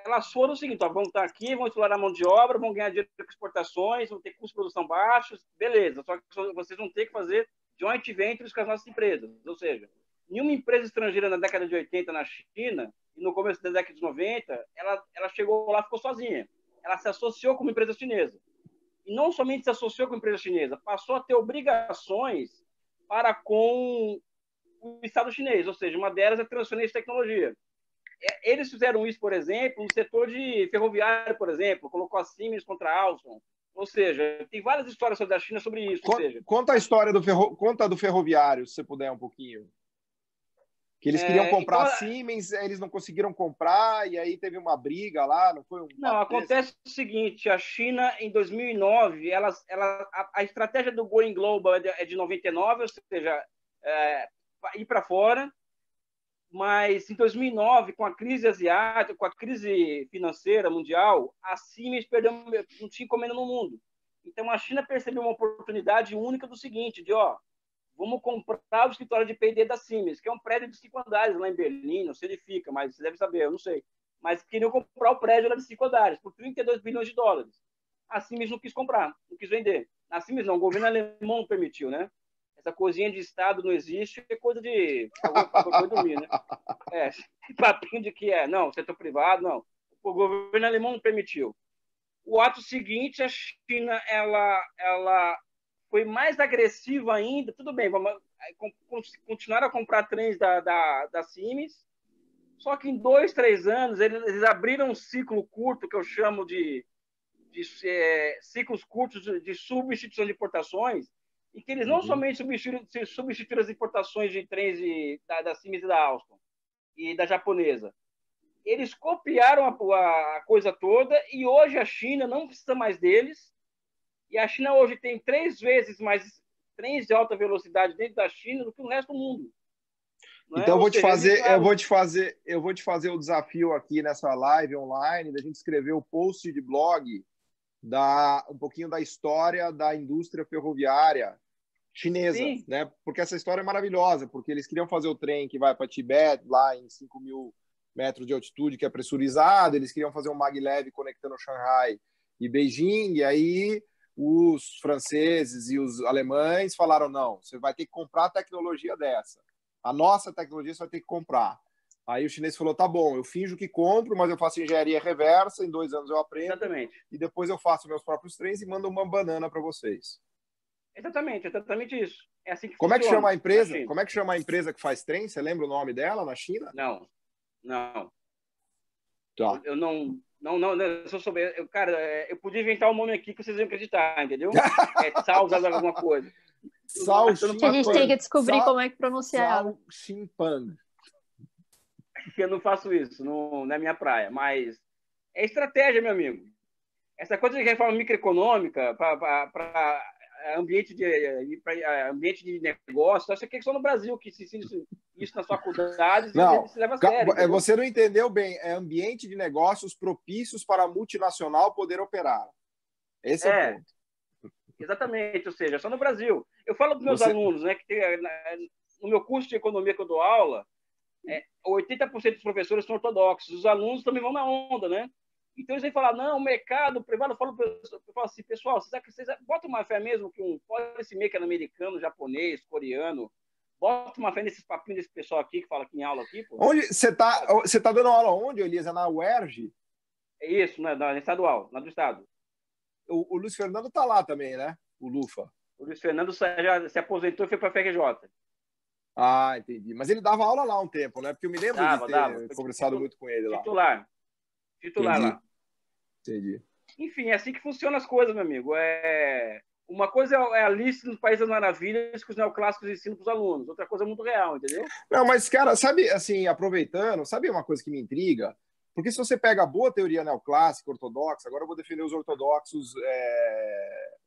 Elas foram o seguinte: vão estar aqui, vão explorar a mão de obra, vão ganhar dinheiro com exportações, vão ter custos de produção baixos, beleza. Só que vocês vão ter que fazer joint ventures com as nossas empresas. Ou seja, nenhuma empresa estrangeira na década de 80 na China e no começo da década de 90, ela chegou lá e ficou sozinha. Ela se associou com uma empresa chinesa. E não somente se associou com a empresa chinesa, passou a ter obrigações para com o Estado chinês. Ou seja, uma delas é transferência de tecnologia. eles fizeram isso, por exemplo, no setor de ferroviário, por exemplo, colocou a Siemens contra a Alstom. Ou seja, tem várias histórias sobre a China sobre isso. Ou seja, conta a história conta do ferroviário, se você puder um pouquinho. Que eles queriam comprar a Siemens, eles não conseguiram comprar, e aí teve uma briga lá, não foi um... Não, acontece o seguinte, a China, em 2009, a estratégia do Going Global é de 99, ou seja, ir para fora, mas em 2009, com a crise asiática, com a crise financeira mundial, a Siemens perdeu, não tinha encomenda no mundo. Então, a China percebeu uma oportunidade única do seguinte, vamos comprar o escritório de P&D da Siemens, que é um prédio de 5 andares lá em Berlim, não sei onde fica, mas você deve saber, eu não sei. Mas queriam comprar o prédio lá de 5 andares por 32 bilhões de dólares. A Siemens não quis comprar, não quis vender. A Siemens não, o governo alemão não permitiu, né? Essa coisinha de Estado não existe, é coisa de... Foi dormir, né? Papinho de que não, setor privado, não. O governo alemão não permitiu. O ato seguinte, a China, ela foi mais agressiva ainda. Tudo bem, vamos continuar a comprar trens da Siemens, só que em 2, 3 anos, eles abriram um ciclo curto, que eu chamo de ciclos curtos de substituição de importações, e que eles não somente substituíram as importações de trens da Siemens e da Alstom e da japonesa. Eles copiaram a coisa toda e hoje a China não precisa mais deles. E a China hoje tem 3 vezes mais trens de alta velocidade dentro da China do que o resto do mundo. Então eu vou te fazer o desafio aqui nessa live online da gente escrever o post de blog um pouquinho da história da indústria ferroviária chinesa, sim, né? Porque essa história é maravilhosa, porque eles queriam fazer o trem que vai para Tibete, lá em 5.000 metros de altitude, que é pressurizado, eles queriam fazer um maglev conectando Shanghai e Beijing, e aí os franceses e os alemães falaram, não, você vai ter que comprar a tecnologia dessa. A nossa tecnologia você vai ter que comprar. Aí o chinês falou, tá bom, eu finjo que compro, mas eu faço engenharia reversa, em 2 anos eu aprendo. Exatamente. E depois eu faço meus próprios trens e mando uma banana para vocês. Exatamente isso. É assim que Como funciona. É que chama a empresa? Como é que chama a empresa que faz trem? Você lembra o nome dela na China? Não. Tá. Eu não, se eu souber, cara, eu podia inventar um nome aqui que vocês iam acreditar, entendeu? Sal, alguma coisa. A gente tem que descobrir como é que pronunciar ela. Ximpang. Eu não faço isso, não é minha praia, mas é estratégia, meu amigo. Essa coisa de reforma microeconômica para ambiente de negócio, acho que é só no Brasil que se ensina isso nas faculdades não, e se leva a sério. Você não entendeu bem. É ambiente de negócios propícios para a multinacional poder operar. Esse é o ponto. Exatamente, ou seja, só no Brasil. Eu falo para os meus alunos, né, que no meu curso de economia que eu dou aula, 80% dos professores são ortodoxos, os alunos também vão na onda, né? Então eles vêm falar, não, o mercado privado, eu falo assim, pessoal, vocês botam uma fé mesmo que um policymaker americano, japonês, coreano, bota uma fé nesses papinhos desse pessoal aqui que fala aqui em aula aqui, pô. Onde você tá dando aula onde, Elias? É na UERJ? É isso, na estadual, na do estado. O Luiz Fernando tá lá também, né? O Lufa. O Luiz Fernando já se aposentou e foi para a FRJ. Ah, entendi. Mas ele dava aula lá um tempo, né? Porque eu me lembro de ter conversado muito com ele lá. Titular lá. Entendi. Enfim, é assim que funcionam as coisas, meu amigo. Uma coisa é a Alice no País das Maravilhas que os neoclássicos ensinam para os alunos. Outra coisa é muito real, entendeu? Não, mas, cara, sabe, assim, aproveitando, sabe uma coisa que me intriga? Porque se você pega a boa teoria neoclássica, ortodoxa, agora eu vou defender os ortodoxos,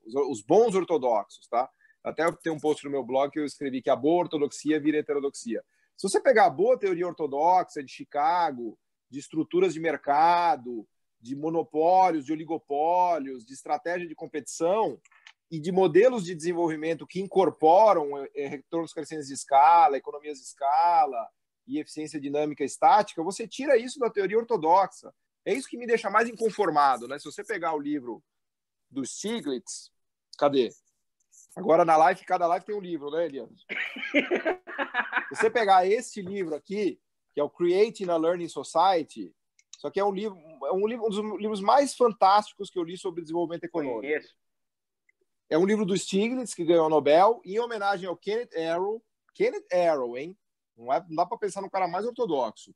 os bons ortodoxos, tá? Até tem um post no meu blog que eu escrevi que a boa ortodoxia vira heterodoxia. Se você pegar a boa teoria ortodoxa de Chicago, de estruturas de mercado, de monopólios, de oligopólios, de estratégia de competição e de modelos de desenvolvimento que incorporam retornos crescentes de escala, economias de escala e eficiência dinâmica estática, você tira isso da teoria ortodoxa. É isso que me deixa mais inconformado, né? Se você pegar o livro do Stiglitz, cadê? Agora na live, cada live tem um livro, né, Elias? Se você pegar este livro aqui, que é o Creating a Learning Society, isso aqui é um dos livros mais fantásticos que eu li sobre desenvolvimento econômico. Conheço. É um livro do Stiglitz, que ganhou o Nobel, em homenagem ao Kenneth Arrow. Kenneth Arrow, hein? Não dá para pensar no cara mais ortodoxo.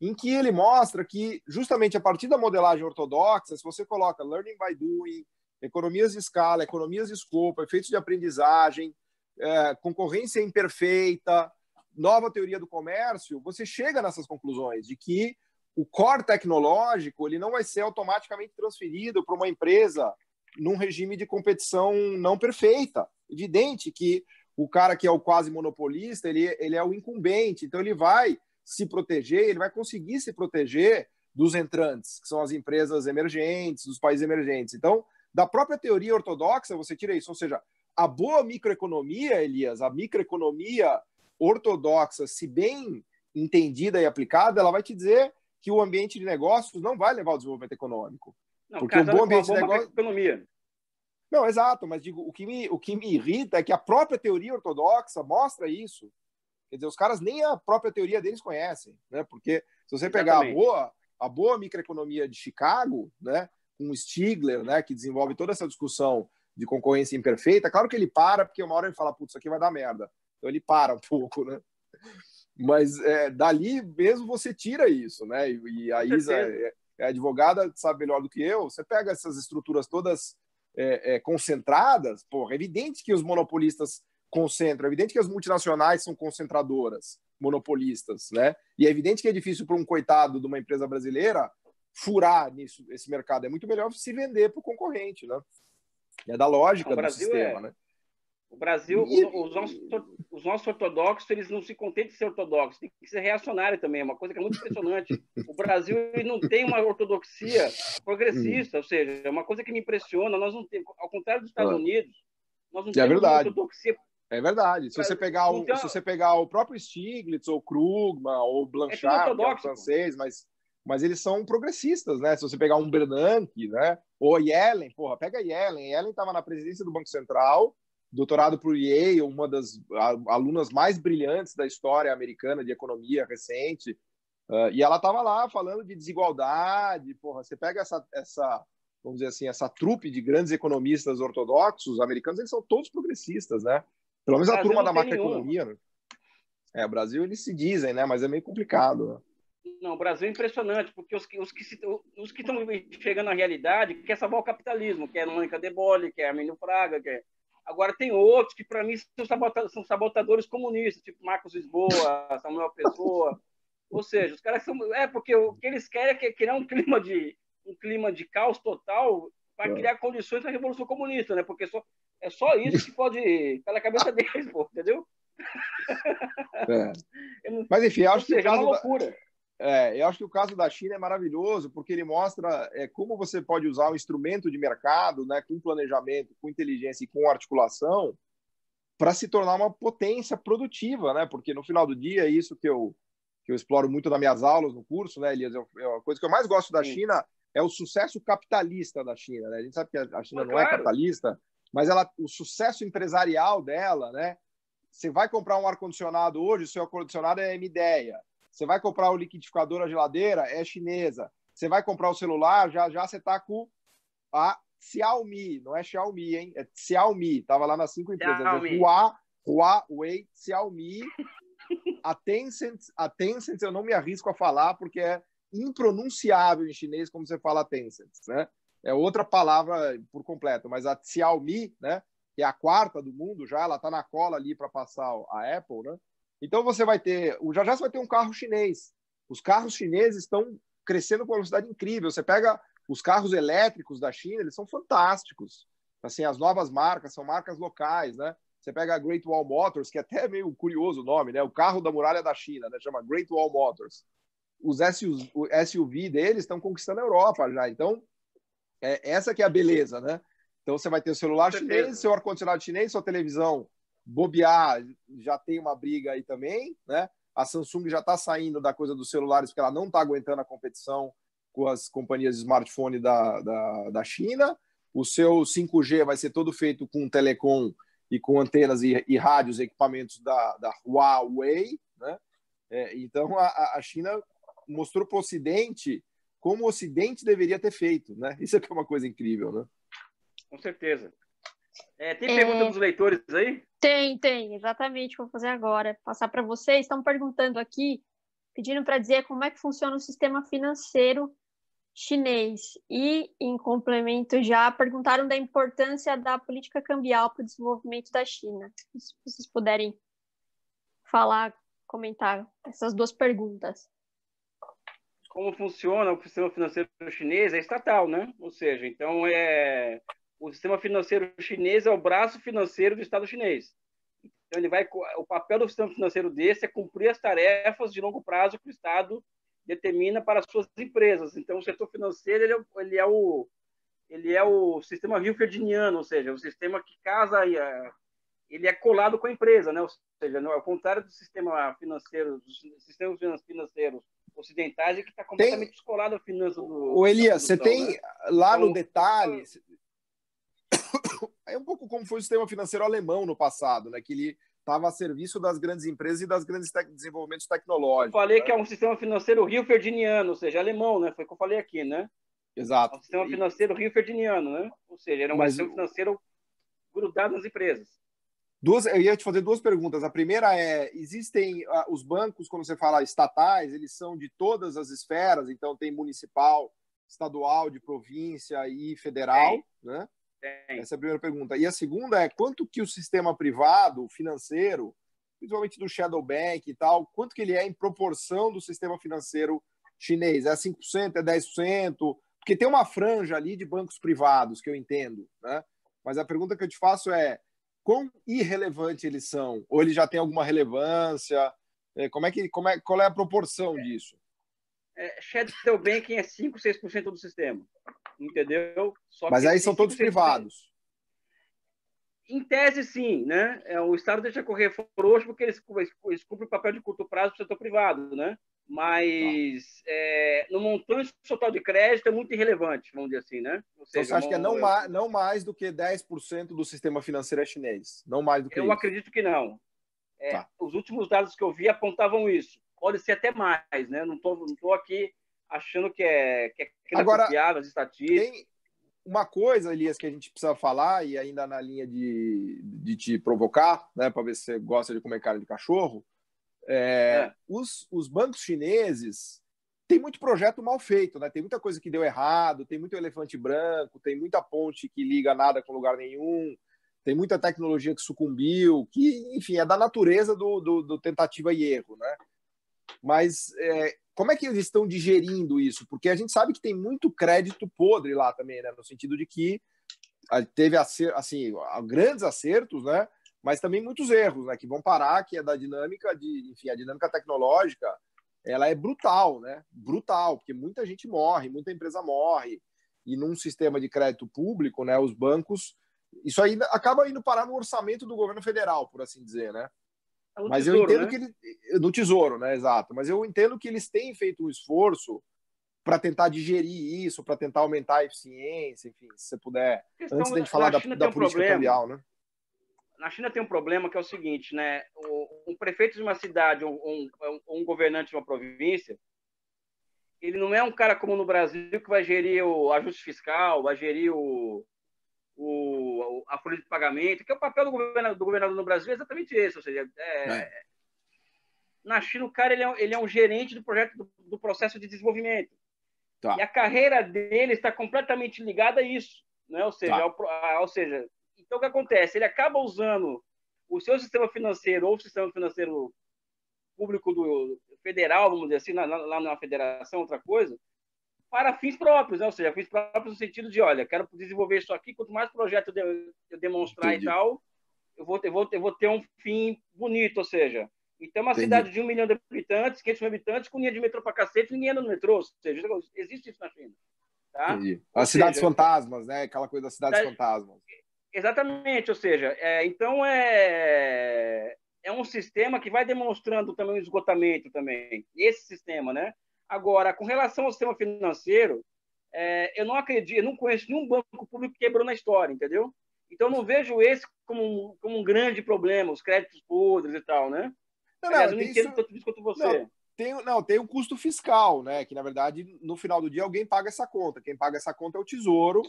em que ele mostra que, justamente a partir da modelagem ortodoxa, se você coloca learning by doing, economias de escala, economias de escopo, efeitos de aprendizagem, concorrência imperfeita, nova teoria do comércio, você chega nessas conclusões de que o core tecnológico ele não vai ser automaticamente transferido para uma empresa num regime de competição não perfeita. Evidente que o cara que é o quase monopolista, ele é o incumbente, então ele vai se proteger, ele vai conseguir se proteger dos entrantes, que são as empresas emergentes, dos países emergentes. Então, da própria teoria ortodoxa, você tira isso. Ou seja, a boa microeconomia, Elias, a microeconomia ortodoxa, se bem entendida e aplicada, ela vai te dizer que o ambiente de negócios não vai levar ao desenvolvimento econômico. Não, porque o bom ambiente de negócio... economia. Não, exato, mas digo, o que me irrita é que a própria teoria ortodoxa mostra isso. Quer dizer, os caras nem a própria teoria deles conhecem, né? Porque se você pegar a boa microeconomia de Chicago, né, com o Stigler, né, que desenvolve toda essa discussão de concorrência imperfeita, claro que ele para, porque uma hora ele fala, putz, isso aqui vai dar merda. Então ele para um pouco, né? Mas dali mesmo você tira isso, né? E a Isa é advogada, sabe melhor do que eu. Você pega essas estruturas todas concentradas, porra, é evidente que os monopolistas concentram, é evidente que as multinacionais são concentradoras, monopolistas, né? E é evidente que é difícil para um coitado de uma empresa brasileira furar nisso, esse mercado. É muito melhor se vender para o concorrente, né? É da lógica do sistema, né? O Brasil, os nossos ortodoxos, eles não se contentam de ser ortodoxos, tem que ser reacionário também, é uma coisa que é muito impressionante. O Brasil ele não tem uma ortodoxia progressista, ou seja, é uma coisa que me impressiona, nós não temos, ao contrário dos Estados Unidos, nós não temos uma ortodoxia. É verdade. Se você pegar o próprio Stiglitz, ou Krugman, ou Blanchard, que é um francês, mas eles são progressistas, né? Se você pegar um Bernanke, né? Ou Yellen, porra, pega Yellen. Yellen estava na presidência do Banco Central, doutorado por Yale, uma das alunas mais brilhantes da história americana de economia recente, e ela estava lá falando de desigualdade. Porra, você pega essa, vamos dizer assim, essa trupe de grandes economistas ortodoxos americanos, eles são todos progressistas, né? Pelo menos a turma da macroeconomia. Né? O Brasil, eles se dizem, né? Mas é meio complicado. Né? Não, o Brasil é impressionante, porque os que estão chegando à realidade quer salvar o capitalismo, que é a Mônica De Bolle, que é Armínio Fraga, que é... Agora tem outros que, para mim, são sabotadores comunistas, tipo Marcos Lisboa, Samuel Pessoa. Ou seja, os caras são... porque o que eles querem é criar um clima de caos total para criar condições para a Revolução Comunista, né? Porque é só isso que pode estar na cabeça deles, pô, entendeu? Mas, enfim, eu acho que é uma loucura. Eu acho que o caso da China é maravilhoso, porque ele mostra como você pode usar um instrumento de mercado, né, com planejamento, com inteligência e com articulação, para se tornar uma potência produtiva, né? Porque no final do dia, isso que eu exploro muito nas minhas aulas, no curso, né, Elias? A coisa que eu mais gosto da China é o sucesso capitalista da China, né? A gente sabe que a China não é capitalista, mas o sucesso empresarial dela, né? Você vai comprar um ar-condicionado hoje, o seu ar-condicionado é M-Ideia. Você vai comprar o liquidificador, a geladeira, é chinesa. Você vai comprar o celular, já você está com a Xiaomi, não é Xiaomi, hein? É Xiaomi, estava lá nas 5 empresas. É Huawei, Xiaomi, a Tencent eu não me arrisco a falar, porque é impronunciável em chinês como você fala Tencent, né? É outra palavra por completo, mas a Xiaomi, né, que é a 4ª do mundo já, ela está na cola ali para passar a Apple, né? Então você vai ter, já você vai ter um carro chinês. Os carros chineses estão crescendo com uma velocidade incrível. Você pega os carros elétricos da China, eles são fantásticos. Assim, as novas marcas são marcas locais, né? Você pega a Great Wall Motors, que é até meio curioso o nome, né? O carro da muralha da China, né? Chama Great Wall Motors. Os SUV deles estão conquistando a Europa já. Então, essa que é a beleza, né? Então você vai ter o celular chinês, seu ar-condicionado chinês, sua televisão bobear, já tem uma briga aí também, né? A Samsung já está saindo da coisa dos celulares porque ela não está aguentando a competição com as companhias de smartphone da China. O seu 5G vai ser todo feito com telecom e com antenas e rádios, equipamentos da Huawei, né? Então a China mostrou para o Ocidente como o Ocidente deveria ter feito, né? Isso é que é uma coisa incrível, né? Com certeza. Tem pergunta dos leitores aí? Tem, exatamente, vou fazer agora, passar para vocês. Estão perguntando aqui pedindo para dizer como é que funciona o sistema financeiro chinês. E, em complemento, já perguntaram da importância da política cambial para o desenvolvimento da China. Se vocês puderem falar, comentar essas duas perguntas. Como funciona o sistema financeiro chinês? É estatal, né? Ou seja, então o sistema financeiro chinês é o braço financeiro do Estado chinês. Então o papel do sistema financeiro desse é cumprir as tarefas de longo prazo que o Estado determina para as suas empresas. Então, o setor financeiro ele é o sistema rio-ferdiniano, ou seja, o sistema que casa, ele é colado com a empresa, né? Ou seja, ao contrário do sistema financeiro, dos sistemas financeiros ocidentais, que está completamente descolado à finança do. O Elias, você tem, né? lá então, no detalhe, é um pouco como foi o sistema financeiro alemão no passado, né? Que ele estava a serviço das grandes empresas e das grandes desenvolvimentos tecnológicos. Eu falei, né? Que é um sistema financeiro rio-ferdiniano, ou seja, alemão, né? Foi o que eu falei aqui, né? Exato. É um sistema financeiro rio-ferdiniano, né? Ou seja, era um sistema financeiro grudado nas empresas. Eu ia te fazer duas perguntas. A primeira existem os bancos, quando você fala estatais, eles são de todas as esferas, então tem municipal, estadual, de província e federal, né? Essa é a primeira pergunta. E a segunda é quanto que o sistema privado, financeiro, principalmente do shadow bank e tal, quanto que ele é em proporção do sistema financeiro chinês? É 5%, é 10%? Porque tem uma franja ali de bancos privados, que eu entendo, né? Mas a pergunta que eu te faço é quão irrelevante eles são? Ou eles já têm alguma relevância? Qual é a proporção disso? Shadow banking é 5, 6% do sistema. Entendeu? Mas aí são todos privados. Em tese, sim, né? O Estado deixa correr frouxo porque eles cumprem o papel de curto prazo para o setor privado, né? Mas no montante total de crédito é muito irrelevante, vamos dizer assim, né? Ou seja, então você acha que é não mais do que 10% do sistema financeiro é chinês? Não mais do que eu isso? Acredito que não. Os últimos dados que eu vi apontavam isso. Pode ser até mais, né? Não tô aqui achando que é agora confiável as estatísticas. Tem uma coisa, Elias, que a gente precisa falar, e ainda na linha de te provocar, né, para ver se você gosta de comer carne de cachorro, os bancos chineses têm muito projeto mal feito, né? Tem muita coisa que deu errado, tem muito elefante branco, tem muita ponte que liga nada com lugar nenhum, tem muita tecnologia que sucumbiu, que, enfim, é da natureza do tentativa e erro, né? Mas como é que eles estão digerindo isso? Porque a gente sabe que tem muito crédito podre lá também, né? No sentido de que teve assim, grandes acertos, né? Mas também muitos erros, né? Que vão parar, que é da dinâmica a dinâmica tecnológica, ela é brutal, né? Brutal, porque muita gente morre, muita empresa morre. E num sistema de crédito público, né? Os bancos, isso aí acaba indo parar no orçamento do governo federal, por assim dizer, né? Mas tesouro, eu entendo, né? No Tesouro, né? Exato. Mas eu entendo que eles têm feito um esforço para tentar digerir isso, para tentar aumentar a eficiência, enfim, se você puder, antes de a gente falar da política cambial, né? Na China tem um problema que é o seguinte, né? Um prefeito de uma cidade, um governante de uma província, ele não é um cara como no Brasil que vai gerir o ajuste fiscal, vai gerir a folha de pagamento, que é o papel do governador no Brasil é exatamente esse, ou seja, na China o cara ele é um gerente do projeto do processo de desenvolvimento. Tá. E a carreira dele está completamente ligada a isso, né? Ou seja, então o que acontece? Ele acaba usando o seu sistema financeiro ou o sistema financeiro público do federal, vamos dizer assim, lá na federação, outra coisa, para fins próprios, né? Ou seja, fins próprios no sentido de, olha, quero desenvolver isso aqui, quanto mais projeto eu demonstrar e tal, eu vou ter um fim bonito, ou seja, então uma cidade de 1 milhão de habitantes, 500 mil habitantes, com linha de metrô para cacete, ninguém anda no metrô, ou seja, existe isso na China. Tá? As cidades fantasmas, né? Aquela coisa das cidades fantasmas. Exatamente, ou seja, então é um sistema que vai demonstrando também o esgotamento também, esse sistema, né? Agora, com relação ao sistema financeiro, eu não acredito, eu não conheço nenhum banco público que quebrou na história, entendeu? Então, eu não vejo esse como um grande problema, os créditos podres e tal, né? Aliás, eu não entendo tanto disso quanto você. Tem o custo fiscal, né? Que, na verdade, no final do dia, alguém paga essa conta. Quem paga essa conta é o Tesouro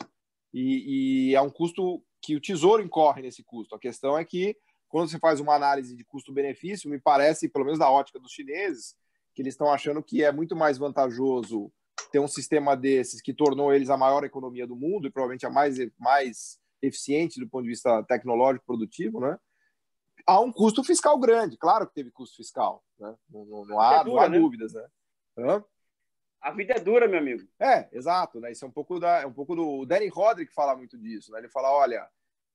e é um custo que o Tesouro incorre nesse custo. A questão é que, quando você faz uma análise de custo-benefício, me parece, pelo menos da ótica dos chineses, que eles estão achando que é muito mais vantajoso ter um sistema desses que tornou eles a maior economia do mundo e provavelmente a mais eficiente do ponto de vista tecnológico produtivo, né? Há um custo fiscal grande, claro que teve custo fiscal, né? Não há dúvidas, né? A vida é dura, meu amigo. Exato, né? Isso é um pouco do Danny Roderick fala muito disso, né? Ele fala, olha,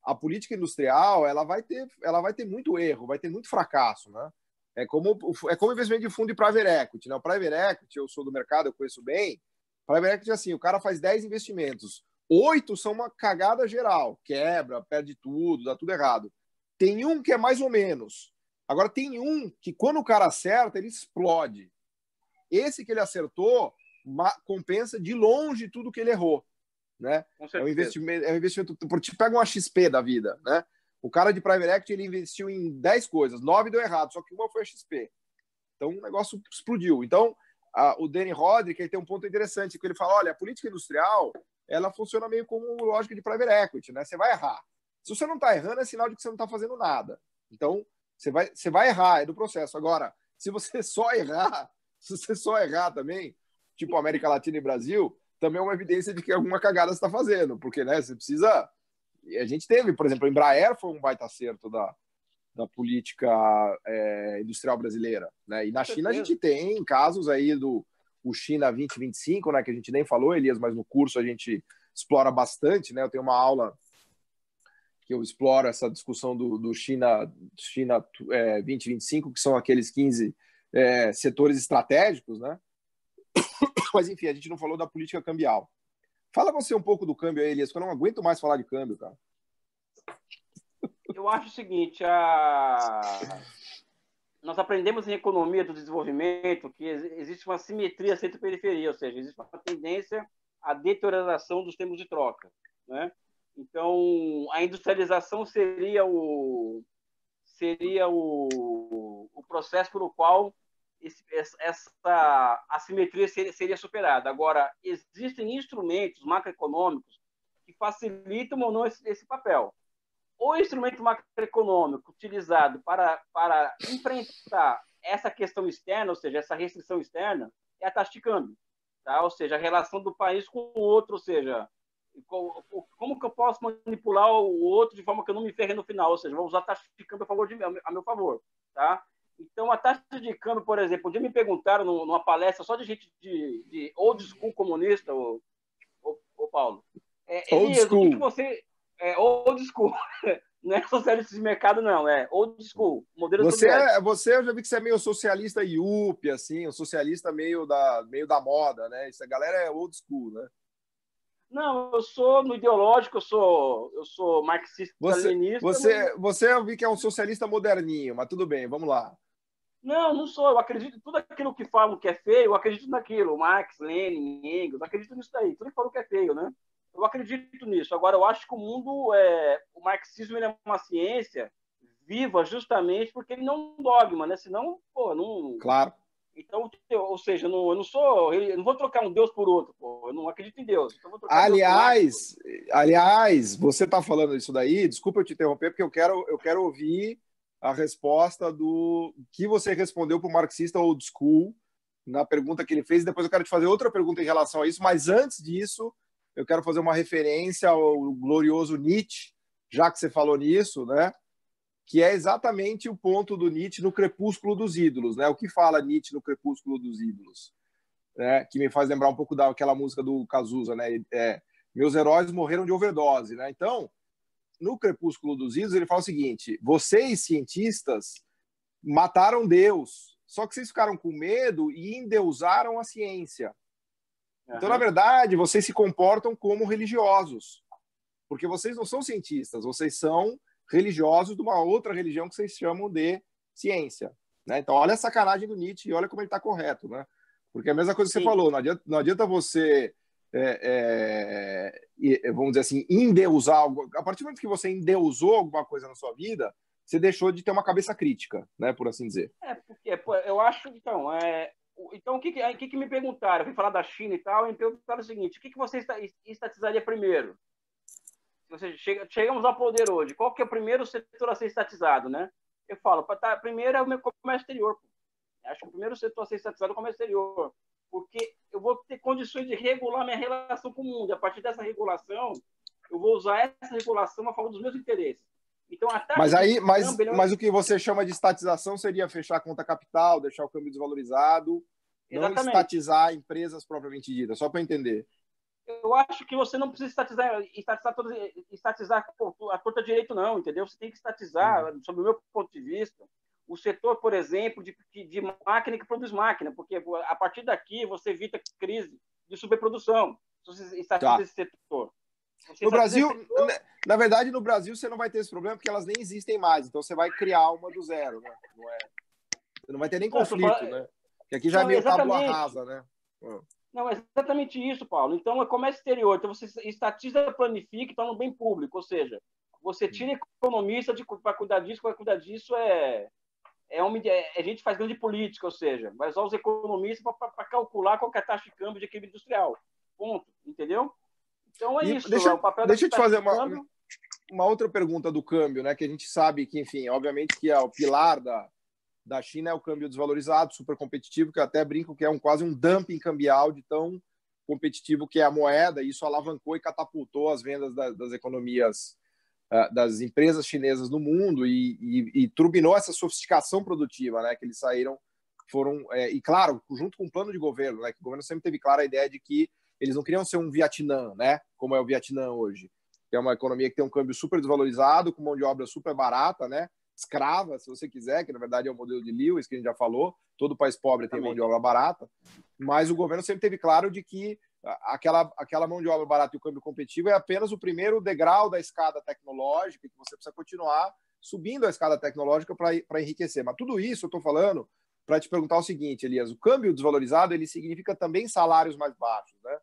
a política industrial ela vai ter muito erro, vai ter muito fracasso, né? É como investimento de fundo de private equity, né? O private equity, eu sou do mercado, eu conheço bem. Private equity, assim, o cara faz 10 investimentos, 8 são uma cagada geral, quebra, perde tudo, dá tudo errado. Tem um que é mais ou menos. Agora tem um que quando o cara acerta, ele explode. Esse que ele acertou compensa de longe tudo que ele errou, né? É um investimento, pega uma XP da vida, né? O cara de private equity, ele investiu em 10 coisas, 9 deu errado, só que uma foi a XP. Então o negócio explodiu. Então o Danny Roderick, ele tem um ponto interessante, que ele fala, olha, a política industrial, ela funciona meio como lógica de private equity, né? Você vai errar. Se você não está errando, é sinal de que você não está fazendo nada. Então você vai errar, é do processo. Agora, se você só errar também, tipo América Latina e Brasil, também é uma evidência de que alguma cagada você está fazendo, porque, né, você precisa... A gente teve, por exemplo, a Embraer foi um baita acerto da política industrial brasileira, né? E na China a gente tem casos aí o China 2025, né, que a gente nem falou, Elias, mas no curso a gente explora bastante, né? Eu tenho uma aula que eu exploro essa discussão do China 2025, que são aqueles 15 setores estratégicos, né? Mas, enfim, a gente não falou da política cambial. Fala você um pouco do câmbio aí, Elias, que eu não aguento mais falar de câmbio, cara. Eu acho o seguinte, nós aprendemos em economia do desenvolvimento que existe uma simetria centro-periferia, ou seja, existe uma tendência à deterioração dos termos de troca, né? Então, a industrialização seria o processo pelo qual essa assimetria seria superada. Agora, existem instrumentos macroeconômicos que facilitam ou não esse papel. O instrumento macroeconômico utilizado para enfrentar essa questão externa, ou seja, essa restrição externa, é a taxa de câmbio, tá? Ou seja, a relação do país com o outro, ou seja, como que eu posso manipular o outro de forma que eu não me ferre no final, ou seja, vou usar a taxa de câmbio a meu favor, tá? Então, a taxa de câmbio, por exemplo, um dia me perguntaram numa palestra só de gente de old school comunista, o Paulo, Elias, o que você... old school, não é socialista de mercado, não, é old school, modelo soviético. Você, eu já vi que você é meio socialista yuppie, assim, um socialista meio da moda, né? Essa galera é old school, né? Não, eu sou no ideológico, eu sou marxista-leninista. Você eu vi que é um socialista moderninho, mas tudo bem, vamos lá. Não sou. Eu acredito em tudo aquilo que falam que é feio, eu acredito naquilo. Marx, Lenin, Engels, eu acredito nisso daí. Tudo que falam que é feio, né? Eu acredito nisso. Agora, eu acho que o mundo, o marxismo ele é uma ciência viva justamente porque ele não é um dogma, né? Senão, pô, não... Claro. Então, ou seja, eu não vou trocar um Deus por outro, pô. Eu não acredito em Deus. Então vou trocar aliás, você está falando isso daí, desculpa eu te interromper, porque eu quero ouvir a resposta do que você respondeu para o marxista old school na pergunta que ele fez. Depois eu quero te fazer outra pergunta em relação a isso, mas antes disso, eu quero fazer uma referência ao glorioso Nietzsche, já que você falou nisso, né? Que é exatamente o ponto do Nietzsche no Crepúsculo dos Ídolos, né? O que fala Nietzsche no Crepúsculo dos Ídolos? Né? Que me faz lembrar um pouco daquela música do Cazuza, né? Meus heróis morreram de overdose, né? Então, no Crepúsculo dos Ídolos, ele fala o seguinte: vocês, cientistas, mataram Deus, só que vocês ficaram com medo e endeusaram a ciência. Então, na verdade, vocês se comportam como religiosos, porque vocês não são cientistas, vocês são religiosos de uma outra religião que vocês chamam de ciência, né? Então, olha a sacanagem do Nietzsche e olha como ele está correto, né? Porque é a mesma coisa que você falou, não adianta você, vamos dizer assim, endeusar algo. A partir do momento que você endeusou alguma coisa na sua vida, você deixou de ter uma cabeça crítica, né? Por assim dizer. Porque eu acho, então o que me perguntaram? Eu fui falar da China e tal, e me perguntaram o seguinte: o que você estatizaria primeiro? Chegamos ao poder hoje. Qual que é o primeiro setor a ser estatizado, né? Eu falo, primeiro é o meu comércio exterior. Acho que o primeiro setor a ser estatizado é o comércio exterior, porque eu vou ter condições de regular minha relação com o mundo. E a partir dessa regulação, eu vou usar essa regulação a favor dos meus interesses. Então, a taxa mas o que você chama de estatização seria fechar a conta capital, deixar o câmbio desvalorizado, não estatizar empresas propriamente ditas, só para entender. Eu acho que você não precisa estatizar a torta direito, não, entendeu? Você tem que estatizar, sob o meu ponto de vista, o setor, por exemplo, de máquina que produz máquina, porque a partir daqui você evita crise de superprodução, se você estatiza esse setor. No Brasil, na verdade, no Brasil você não vai ter esse problema porque elas nem existem mais, então você vai criar uma do zero, né? Você não vai ter nem conflito, né? Porque aqui já é meio tábua rasa, né? Não, é exatamente isso, Paulo. Então, é comércio exterior. Então, você estatiza, planifica e torna um bem público. Ou seja, você tira economista para cuidar disso, para cuidar disso a gente faz grande política, ou seja, vai usar os economistas para calcular qual que é a taxa de câmbio de equilíbrio industrial. Ponto. Entendeu? Então, isso. Deixa eu te fazer uma outra pergunta do câmbio, né? Que a gente sabe que, enfim, obviamente que é o pilar da China é o câmbio desvalorizado, super competitivo, que eu até brinco que é quase um dumping cambial de tão competitivo que é a moeda, e isso alavancou e catapultou as vendas das economias, das empresas chinesas no mundo e turbinou essa sofisticação produtiva, né, que eles e claro, junto com o plano de governo, né, que o governo sempre teve clara a ideia de que eles não queriam ser um Vietnã, né, como é o Vietnã hoje, que é uma economia que tem um câmbio super desvalorizado, com mão de obra super barata, né, escrava, se você quiser, que na verdade é o modelo de Lewis, que a gente já falou, todo país pobre tem mão de obra barata, mas o governo sempre teve claro de que aquela mão de obra barata e o câmbio competitivo é apenas o primeiro degrau da escada tecnológica, que você precisa continuar subindo a escada tecnológica para enriquecer. Mas tudo isso eu estou falando para te perguntar o seguinte, Elias, o câmbio desvalorizado ele significa também salários mais baixos, né?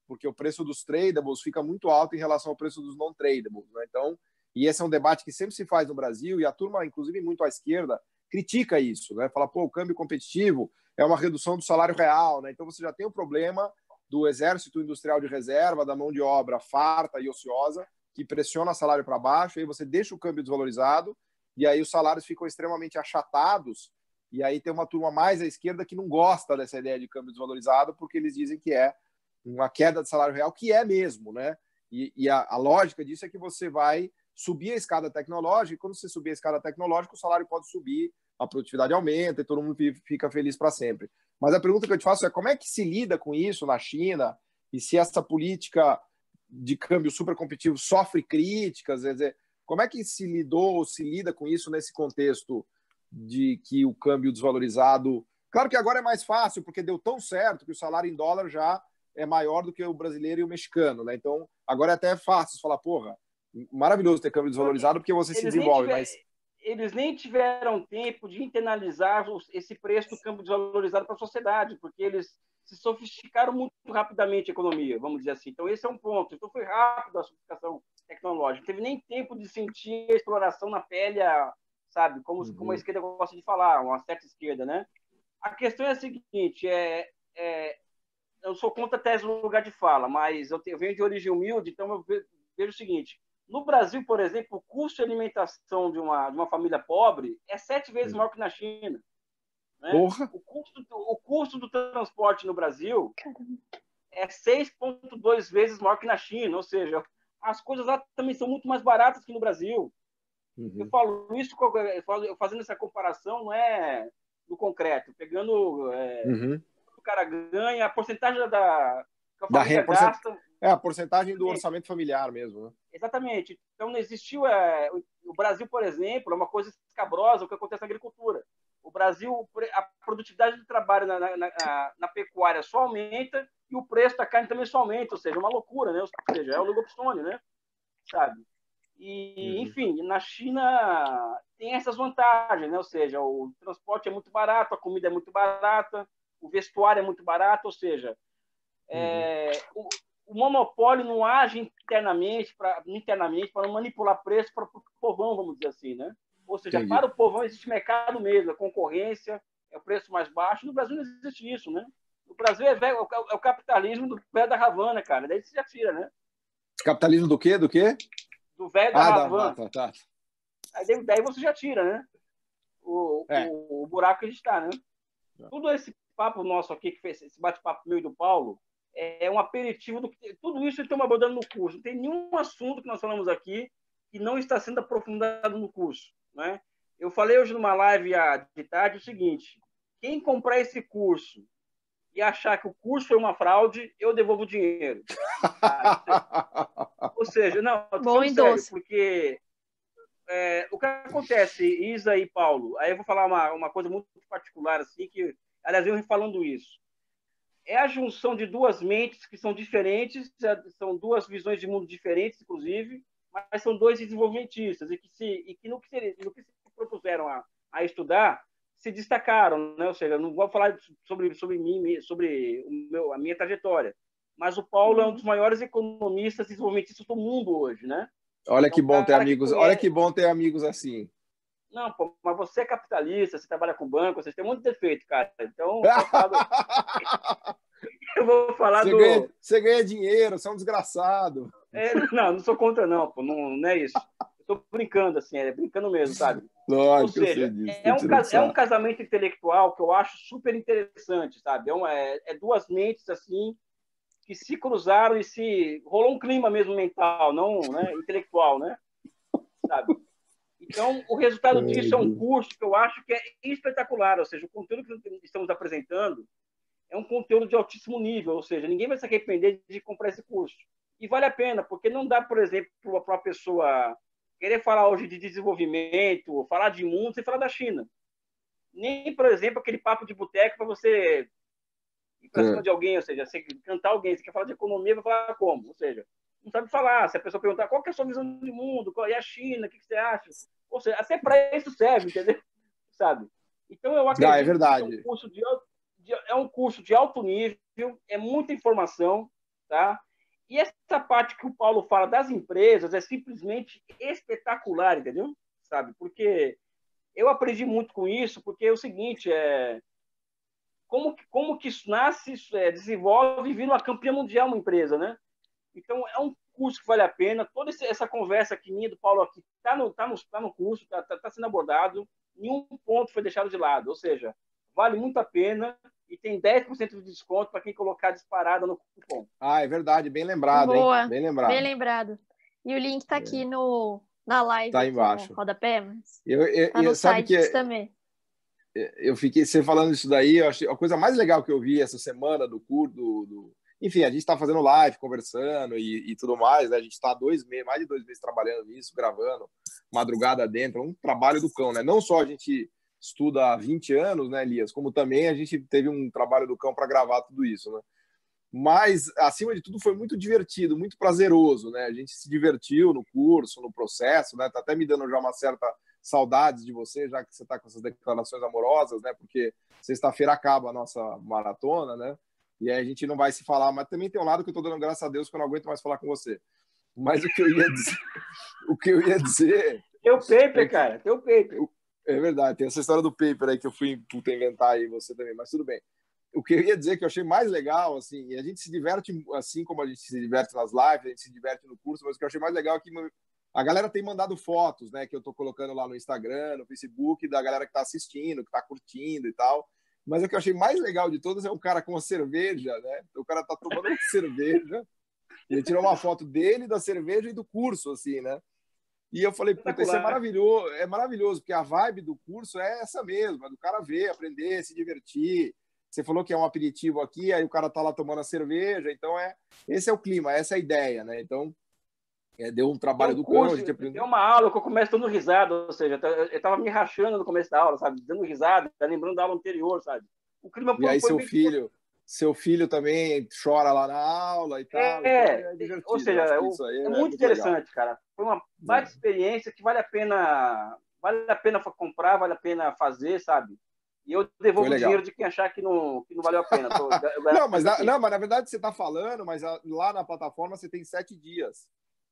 Porque o preço dos tradables fica muito alto em relação ao preço dos non-tradables, né? Então, e esse é um debate que sempre se faz no Brasil, e a turma, inclusive muito à esquerda, critica isso, né? Fala, pô, o câmbio competitivo é uma redução do salário real, né? Então você já tem o problema do exército industrial de reserva, da mão de obra farta e ociosa, que pressiona o salário para baixo, aí você deixa o câmbio desvalorizado, e aí os salários ficam extremamente achatados, e aí tem uma turma mais à esquerda que não gosta dessa ideia de câmbio desvalorizado, porque eles dizem que é uma queda de salário real, que é mesmo, né? E a lógica disso é que você vai subir a escada tecnológica, e quando você subir a escada tecnológica, o salário pode subir, a produtividade aumenta e todo mundo fica feliz para sempre. Mas a pergunta que eu te faço é como é que se lida com isso na China e se essa política de câmbio super competitivo sofre críticas, quer dizer, como é que se lidou ou se lida com isso nesse contexto de que o câmbio desvalorizado... Claro que agora é mais fácil, porque deu tão certo que o salário em dólar já é maior do que o brasileiro e o mexicano, né? Então, agora é até fácil falar, porra, maravilhoso ter câmbio desvalorizado porque você se desenvolve, mas... Eles nem tiveram tempo de internalizar esse preço do câmbio desvalorizado para a sociedade, porque eles se sofisticaram muito rapidamente a economia, vamos dizer assim. Então, esse é um ponto. Então, foi rápido a sofisticação tecnológica. Não teve nem tempo de sentir a exploração na pele, sabe? Como a esquerda gosta de falar, uma certa esquerda, né? A questão é a seguinte, eu sou contra a tese do lugar de fala, mas eu venho de origem humilde, então eu vejo o seguinte: no Brasil, por exemplo, o custo de alimentação de uma família pobre é 7 vezes maior que na China. Né? O custo do transporte no Brasil é 6,2 vezes maior que na China, ou seja, as coisas lá também são muito mais baratas que no Brasil. Eu falo isso fazendo essa comparação, não é no concreto, pegando o cara ganha, a porcentagem que a família gasta... a porcentagem do orçamento familiar mesmo. Né? Exatamente. Então, não existiu... o Brasil, por exemplo, é uma coisa escabrosa o que acontece na agricultura. O Brasil, a produtividade do trabalho na pecuária só aumenta e o preço da carne também só aumenta, ou seja, é uma loucura, né? Ou seja, é o oligopsônio, né? Sabe? E, enfim, na China tem essas vantagens, né? Ou seja, o transporte é muito barato, a comida é muito barata, o vestuário é muito barato, ou seja, o monopólio não age internamente para não manipular preço para o povão, vamos dizer assim, né? Ou seja, para o povão existe mercado mesmo, a concorrência, é o preço mais baixo. No Brasil não existe isso, né? No Brasil é o capitalismo do velho da Havana, cara. Daí você já tira, né? Capitalismo do quê? Do quê? Do velho da Havana. Tá. Daí você já tira, né? O buraco que a gente está, né? Tudo esse papo nosso aqui, que fez esse bate-papo meu e do Paulo, é um aperitivo do que tudo isso estamos abordando no curso. Não tem nenhum assunto que nós falamos aqui que não está sendo aprofundado no curso, né? Eu falei hoje numa live de tarde o seguinte: quem comprar esse curso e achar que o curso foi uma fraude, eu devolvo o dinheiro. Ou seja, não, eu tô falando sério, porque o que acontece, Isa e Paulo, aí eu vou falar uma coisa muito particular, assim, que, aliás, eu falando isso, é a junção de duas mentes que são diferentes, são duas visões de mundo diferentes, inclusive, mas são dois desenvolvimentistas, e que no que se propuseram a estudar, se destacaram, né? Ou seja, não vou falar sobre mim, sobre a minha trajetória, mas o Paulo é um dos maiores economistas desenvolvimentistas do mundo hoje, né? Olha que bom ter amigos, olha que bom ter amigos assim. Não, pô, mas você é capitalista, você trabalha com banco, você tem muito defeito, cara. Então, eu vou falar Você ganha dinheiro, você é um desgraçado. Não sou contra, não, pô, não é isso. Eu tô brincando, assim, brincando mesmo, sabe? Lógico, ou seja, é um casamento intelectual que eu acho super interessante, sabe? É duas mentes, assim, que se cruzaram e rolou um clima mesmo mental, não, né, intelectual, né? Sabe? Então, o resultado disso é um curso que eu acho que é espetacular, ou seja, o conteúdo que estamos apresentando é um conteúdo de altíssimo nível, ou seja, ninguém vai se arrepender de comprar esse curso. E vale a pena, porque não dá, por exemplo, para uma pessoa querer falar hoje de desenvolvimento, falar de mundo, sem falar da China. Nem, por exemplo, aquele papo de boteco para você ir para cima de alguém, ou seja, você cantar alguém, você quer falar de economia, vai falar como? Ou seja, não sabe falar. Se a pessoa perguntar qual que é a sua visão de mundo, qual é a China, o que você acha? Ou seja, até para isso serve, entendeu? Sabe? Então, eu acredito é verdade. que é um curso de alto nível, é muita informação, tá? E essa parte que o Paulo fala das empresas é simplesmente espetacular, entendeu? Sabe? Porque eu aprendi muito com isso, porque é o seguinte, como que isso nasce, desenvolve e vira uma campeã mundial uma empresa, né? Então, é um curso que vale a pena. Toda essa conversa aqui minha do Paulo aqui está no curso, está sendo abordado. Nenhum ponto foi deixado de lado. Ou seja, vale muito a pena e tem 10% de desconto para quem colocar disparada no cupom. É verdade. Bem lembrado, Boa, hein? Bem lembrado. Bem lembrado. E o link está aqui na live, tá embaixo. no rodapé, mas tá no site também. Eu fiquei, você falando isso daí, eu achei a coisa mais legal que eu vi essa semana do curso, enfim, a gente está fazendo live, conversando e tudo mais, né? A gente está mais de 2 meses trabalhando nisso, gravando, madrugada dentro, um trabalho do cão, né? Não só a gente estuda há 20 anos, né, Elias, como também a gente teve um trabalho do cão para gravar tudo isso, né? Mas, acima de tudo, foi muito divertido, muito prazeroso, né? A gente se divertiu no curso, no processo, né? Tá até me dando já uma certa saudades de você, já que você está com essas declarações amorosas, né? Porque sexta-feira acaba a nossa maratona, né? E aí a gente não vai se falar, mas também tem um lado que eu estou dando graças a Deus que eu não aguento mais falar com você. Mas o que eu ia dizer... Teu paper, cara, teu paper. É verdade, tem essa história do paper aí que eu fui inventar aí, você também, mas tudo bem. O que eu ia dizer que eu achei mais legal, assim, e a gente se diverte, assim como a gente se diverte nas lives, a gente se diverte no curso, mas o que eu achei mais legal é que a galera tem mandado fotos, né, que eu tô colocando lá no Instagram, no Facebook, da galera que tá assistindo, que tá curtindo e tal. Mas o que eu achei mais legal de todos é o cara com a cerveja, né? O cara tá tomando cerveja, e ele tirou uma foto dele, da cerveja e do curso, assim, né? E eu falei, puta, isso é maravilhoso, porque a vibe do curso é essa mesmo, é do cara ver, aprender, se divertir. Você falou que é um aperitivo aqui, aí o cara tá lá tomando a cerveja, então esse é o clima, essa é a ideia, né? Então, deu um trabalho do cão, a gente aprendeu. Tem uma aula que eu começo dando risada, ou seja, eu tava me rachando no começo da aula, sabe? Dando risada, lembrando da aula anterior, sabe? O clima e aí seu filho também chora lá na aula e tal. Então divertido. Ou seja, é muito interessante, legal. Cara. Foi uma baita experiência que vale a pena comprar, vale a pena fazer, sabe? E eu devolvo o dinheiro de quem achar que não valeu a pena. mas na verdade você está falando, mas lá na plataforma você tem 7 dias.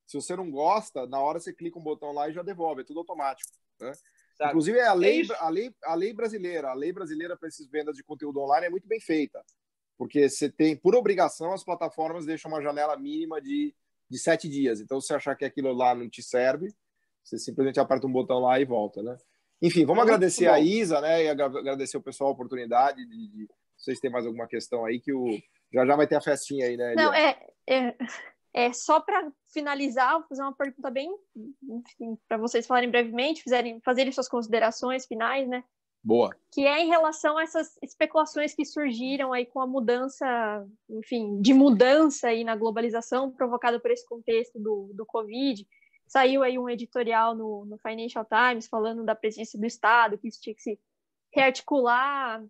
Se você não gosta, na hora você clica um botão lá e já devolve, é tudo automático, né? Inclusive a lei brasileira para essas vendas de conteúdo online é muito bem feita, porque você tem, por obrigação, as plataformas deixam uma janela mínima de 7 dias. Então, se você achar que aquilo lá não te serve, você simplesmente aperta um botão lá e volta, né? Enfim, vamos agradecer bom. a Isa, né? E agradecer o pessoal a oportunidade de vocês terem mais alguma questão aí, que já vai ter a festinha aí, né, Elia? Não, só para finalizar, vou fazer uma pergunta bem, para vocês falarem brevemente, fazerem suas considerações finais, né? Boa. Que é em relação a essas especulações que surgiram aí com a mudança, enfim, de mudança aí na globalização provocada por esse contexto do Covid. Saiu aí um editorial no Financial Times falando da presença do Estado, que isso tinha que se rearticular,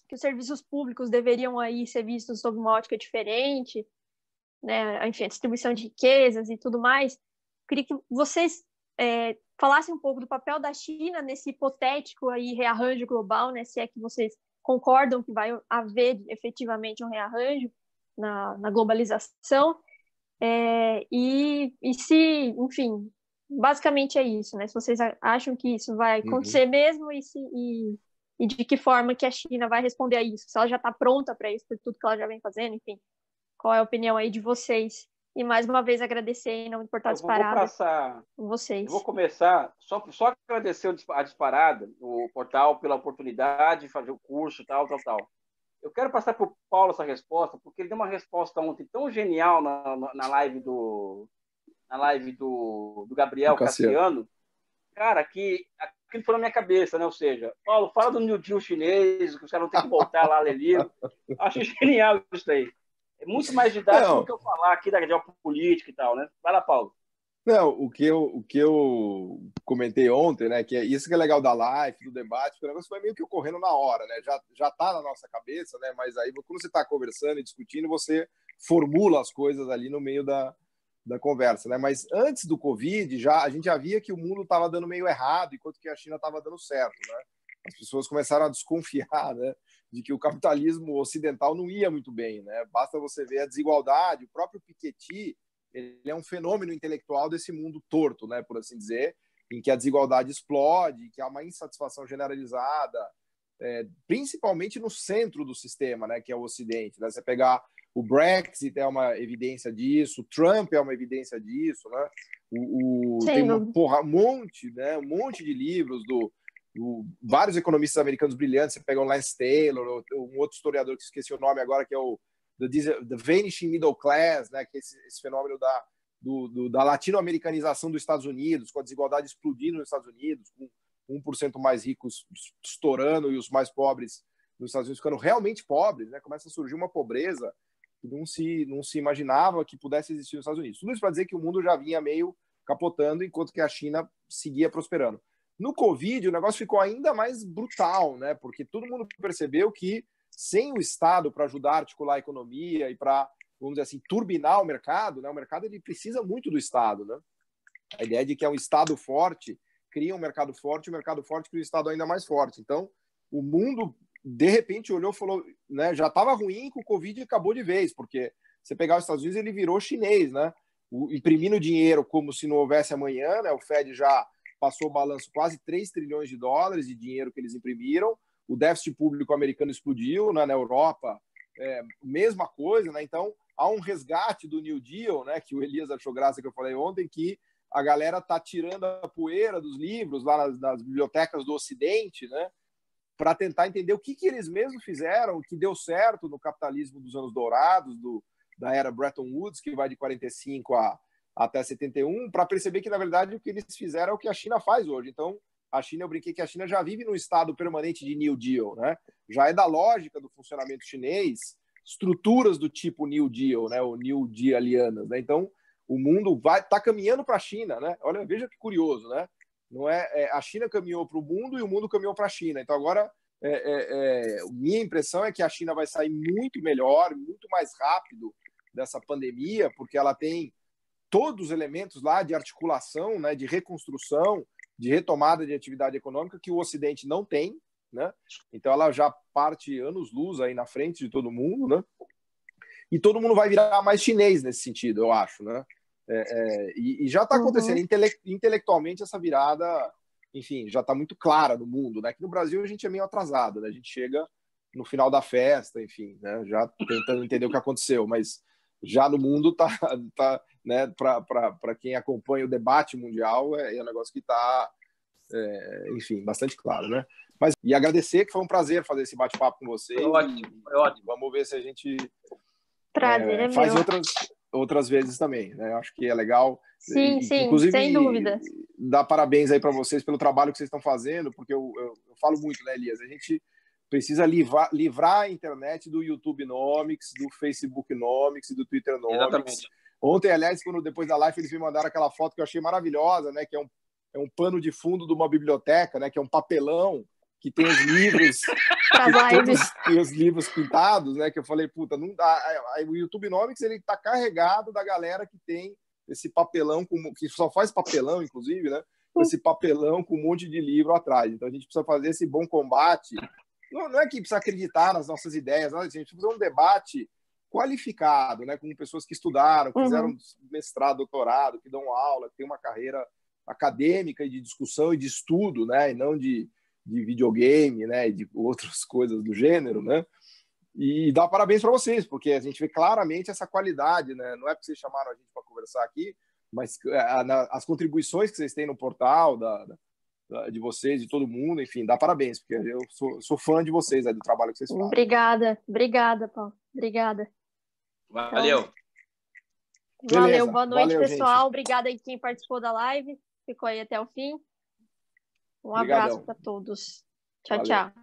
que os serviços públicos deveriam aí ser vistos sob uma ótica diferente, né? Enfim, a distribuição de riquezas e tudo mais. Queria que vocês falassem um pouco do papel da China nesse hipotético aí rearranjo global, né? Se é que vocês concordam que vai haver efetivamente um rearranjo na globalização, e se, enfim, basicamente é isso, né? Se vocês acham que isso vai acontecer mesmo e de que forma que a China vai responder a isso, se ela já está pronta para isso, por tudo que ela já vem fazendo, enfim, qual é a opinião aí de vocês? E mais uma vez agradecer em nome do Portal Disparada vocês. Eu vou começar, só agradecer a Disparada, o portal, pela oportunidade de fazer o curso, tal. Eu quero passar para o Paulo essa resposta, porque ele deu uma resposta ontem tão genial na live do Gabriel Cassiano, cara, que aquilo foi na minha cabeça, né? Ou seja, Paulo, fala do New Deal chinês, que os caras não têm que voltar lá a ler livro. Acho genial isso aí. É muito mais didático do que eu falar aqui da geopolítica e tal, né? Vai lá, Paulo. Não, o que eu comentei ontem, né, que isso que é legal da live, do debate, que o negócio foi meio que ocorrendo na hora, né? Já tá na nossa cabeça, né? Mas aí quando você está conversando e discutindo, você formula as coisas ali no meio da conversa, né? Mas antes do Covid, a gente já via que o mundo estava dando meio errado, enquanto que a China estava dando certo, né? As pessoas começaram a desconfiar, né, de que o capitalismo ocidental não ia muito bem, né? Basta você ver a desigualdade, o próprio Piketty, ele é um fenômeno intelectual desse mundo torto, né, por assim dizer, em que a desigualdade explode, que há uma insatisfação generalizada, principalmente no centro do sistema, né, que é o Ocidente, né? Você pegar o Brexit é uma evidência disso, o Trump é uma evidência disso, né? Tem um monte de livros vários economistas americanos brilhantes. Você pega o Lance Taylor, um outro historiador que esqueci o nome agora, que é o The Vanishing Middle Class, né? Que é esse fenômeno da latino-americanização dos Estados Unidos, com a desigualdade explodindo nos Estados Unidos, com 1% mais ricos estourando e os mais pobres nos Estados Unidos ficando realmente pobres, né? Começa a surgir uma pobreza que não se imaginava que pudesse existir nos Estados Unidos. Tudo isso para dizer que o mundo já vinha meio capotando, enquanto que a China seguia prosperando. No Covid, o negócio ficou ainda mais brutal, né? Porque todo mundo percebeu que sem o Estado para ajudar a articular a economia e para, vamos dizer assim, turbinar o mercado, né? O mercado ele precisa muito do Estado, né? A ideia de que é um Estado forte cria um mercado forte, o mercado forte cria um Estado ainda mais forte. Então, o mundo de repente olhou e falou, né, já estava ruim com o Covid e acabou de vez, porque você pegar os Estados Unidos, ele virou chinês, né? Imprimindo dinheiro como se não houvesse amanhã, né? O Fed já passou o balanço quase 3 trilhões de dólares de dinheiro que eles imprimiram, o déficit público americano explodiu, né? Na Europa, mesma coisa, né? Então, há um resgate do New Deal, né? Que o Elias achou graça que eu falei ontem, que a galera está tirando a poeira dos livros lá nas bibliotecas do Ocidente, né? Para tentar entender o que eles mesmos fizeram, o que deu certo no capitalismo dos anos dourados, da era Bretton Woods, que vai de 45 até 71, para perceber que, na verdade, o que eles fizeram é o que a China faz hoje. Então, a China, eu brinquei que a China já vive num estado permanente de New Deal, né? Já é da lógica do funcionamento chinês, estruturas do tipo New Deal, né? O New Dealianas, né? Então, o mundo tá caminhando para a China, né? Olha, veja que curioso, né? Não a China caminhou para o mundo e o mundo caminhou para a China. Então, agora, minha impressão é que a China vai sair muito melhor, muito mais rápido dessa pandemia, porque ela tem todos os elementos lá de articulação, né, de reconstrução, de retomada de atividade econômica que o Ocidente não tem, né? Então, ela já parte anos-luz aí na frente de todo mundo, né? E todo mundo vai virar mais chinês nesse sentido, eu acho, né? E já está acontecendo intelectualmente essa virada, enfim, já está muito clara no mundo, né? Aqui no Brasil a gente é meio atrasado, né? A gente chega no final da festa, enfim, né? Já tentando entender o que aconteceu, mas já no mundo tá né? Para quem acompanha o debate mundial é um negócio que está enfim, bastante claro, né? Mas, e agradecer, que foi um prazer fazer esse bate-papo com vocês. Foi ótimo, foi ótimo. Vamos ver se a gente Prazer faz meu. outras vezes também, né? Acho que é legal. Sim, inclusive, sem dúvida. Dar parabéns aí para vocês pelo trabalho que vocês estão fazendo, porque eu falo muito, né, Elias? A gente precisa livrar a internet do YouTube Nomics, do Facebook Nomics e do Twitter Nomics. Exatamente. Ontem, aliás, depois da live, eles me mandaram aquela foto que eu achei maravilhosa, né? Que é um pano de fundo de uma biblioteca, né? Que é um papelão que tem os livros, tem os livros pintados, né? Que eu falei, puta, não dá. O YouTube Nomics, ele tá carregado da galera que tem esse papelão, que só faz papelão, inclusive, né? Esse papelão com um monte de livro atrás. Então a gente precisa fazer esse bom combate. Não é que precisa acreditar nas nossas ideias, não, a gente precisa fazer um debate qualificado, né? Com pessoas que estudaram, que fizeram mestrado, doutorado, que dão aula, que têm uma carreira acadêmica e de discussão e de estudo, né? E não de videogame, né? E de outras coisas do gênero, né? E dar parabéns para vocês, porque a gente vê claramente essa qualidade, né? Não é porque vocês chamaram a gente para conversar aqui, mas as contribuições que vocês têm no portal de vocês, de todo mundo, enfim, dá parabéns, porque eu sou fã de vocês, do trabalho que vocês fazem. Obrigada, Paulo. Obrigada. Valeu. Então, valeu, boa noite, pessoal. Gente. Obrigada aí quem participou da live, ficou aí até o fim. Um Obrigadão. abraço para todos. Tchau, Valeu. tchau.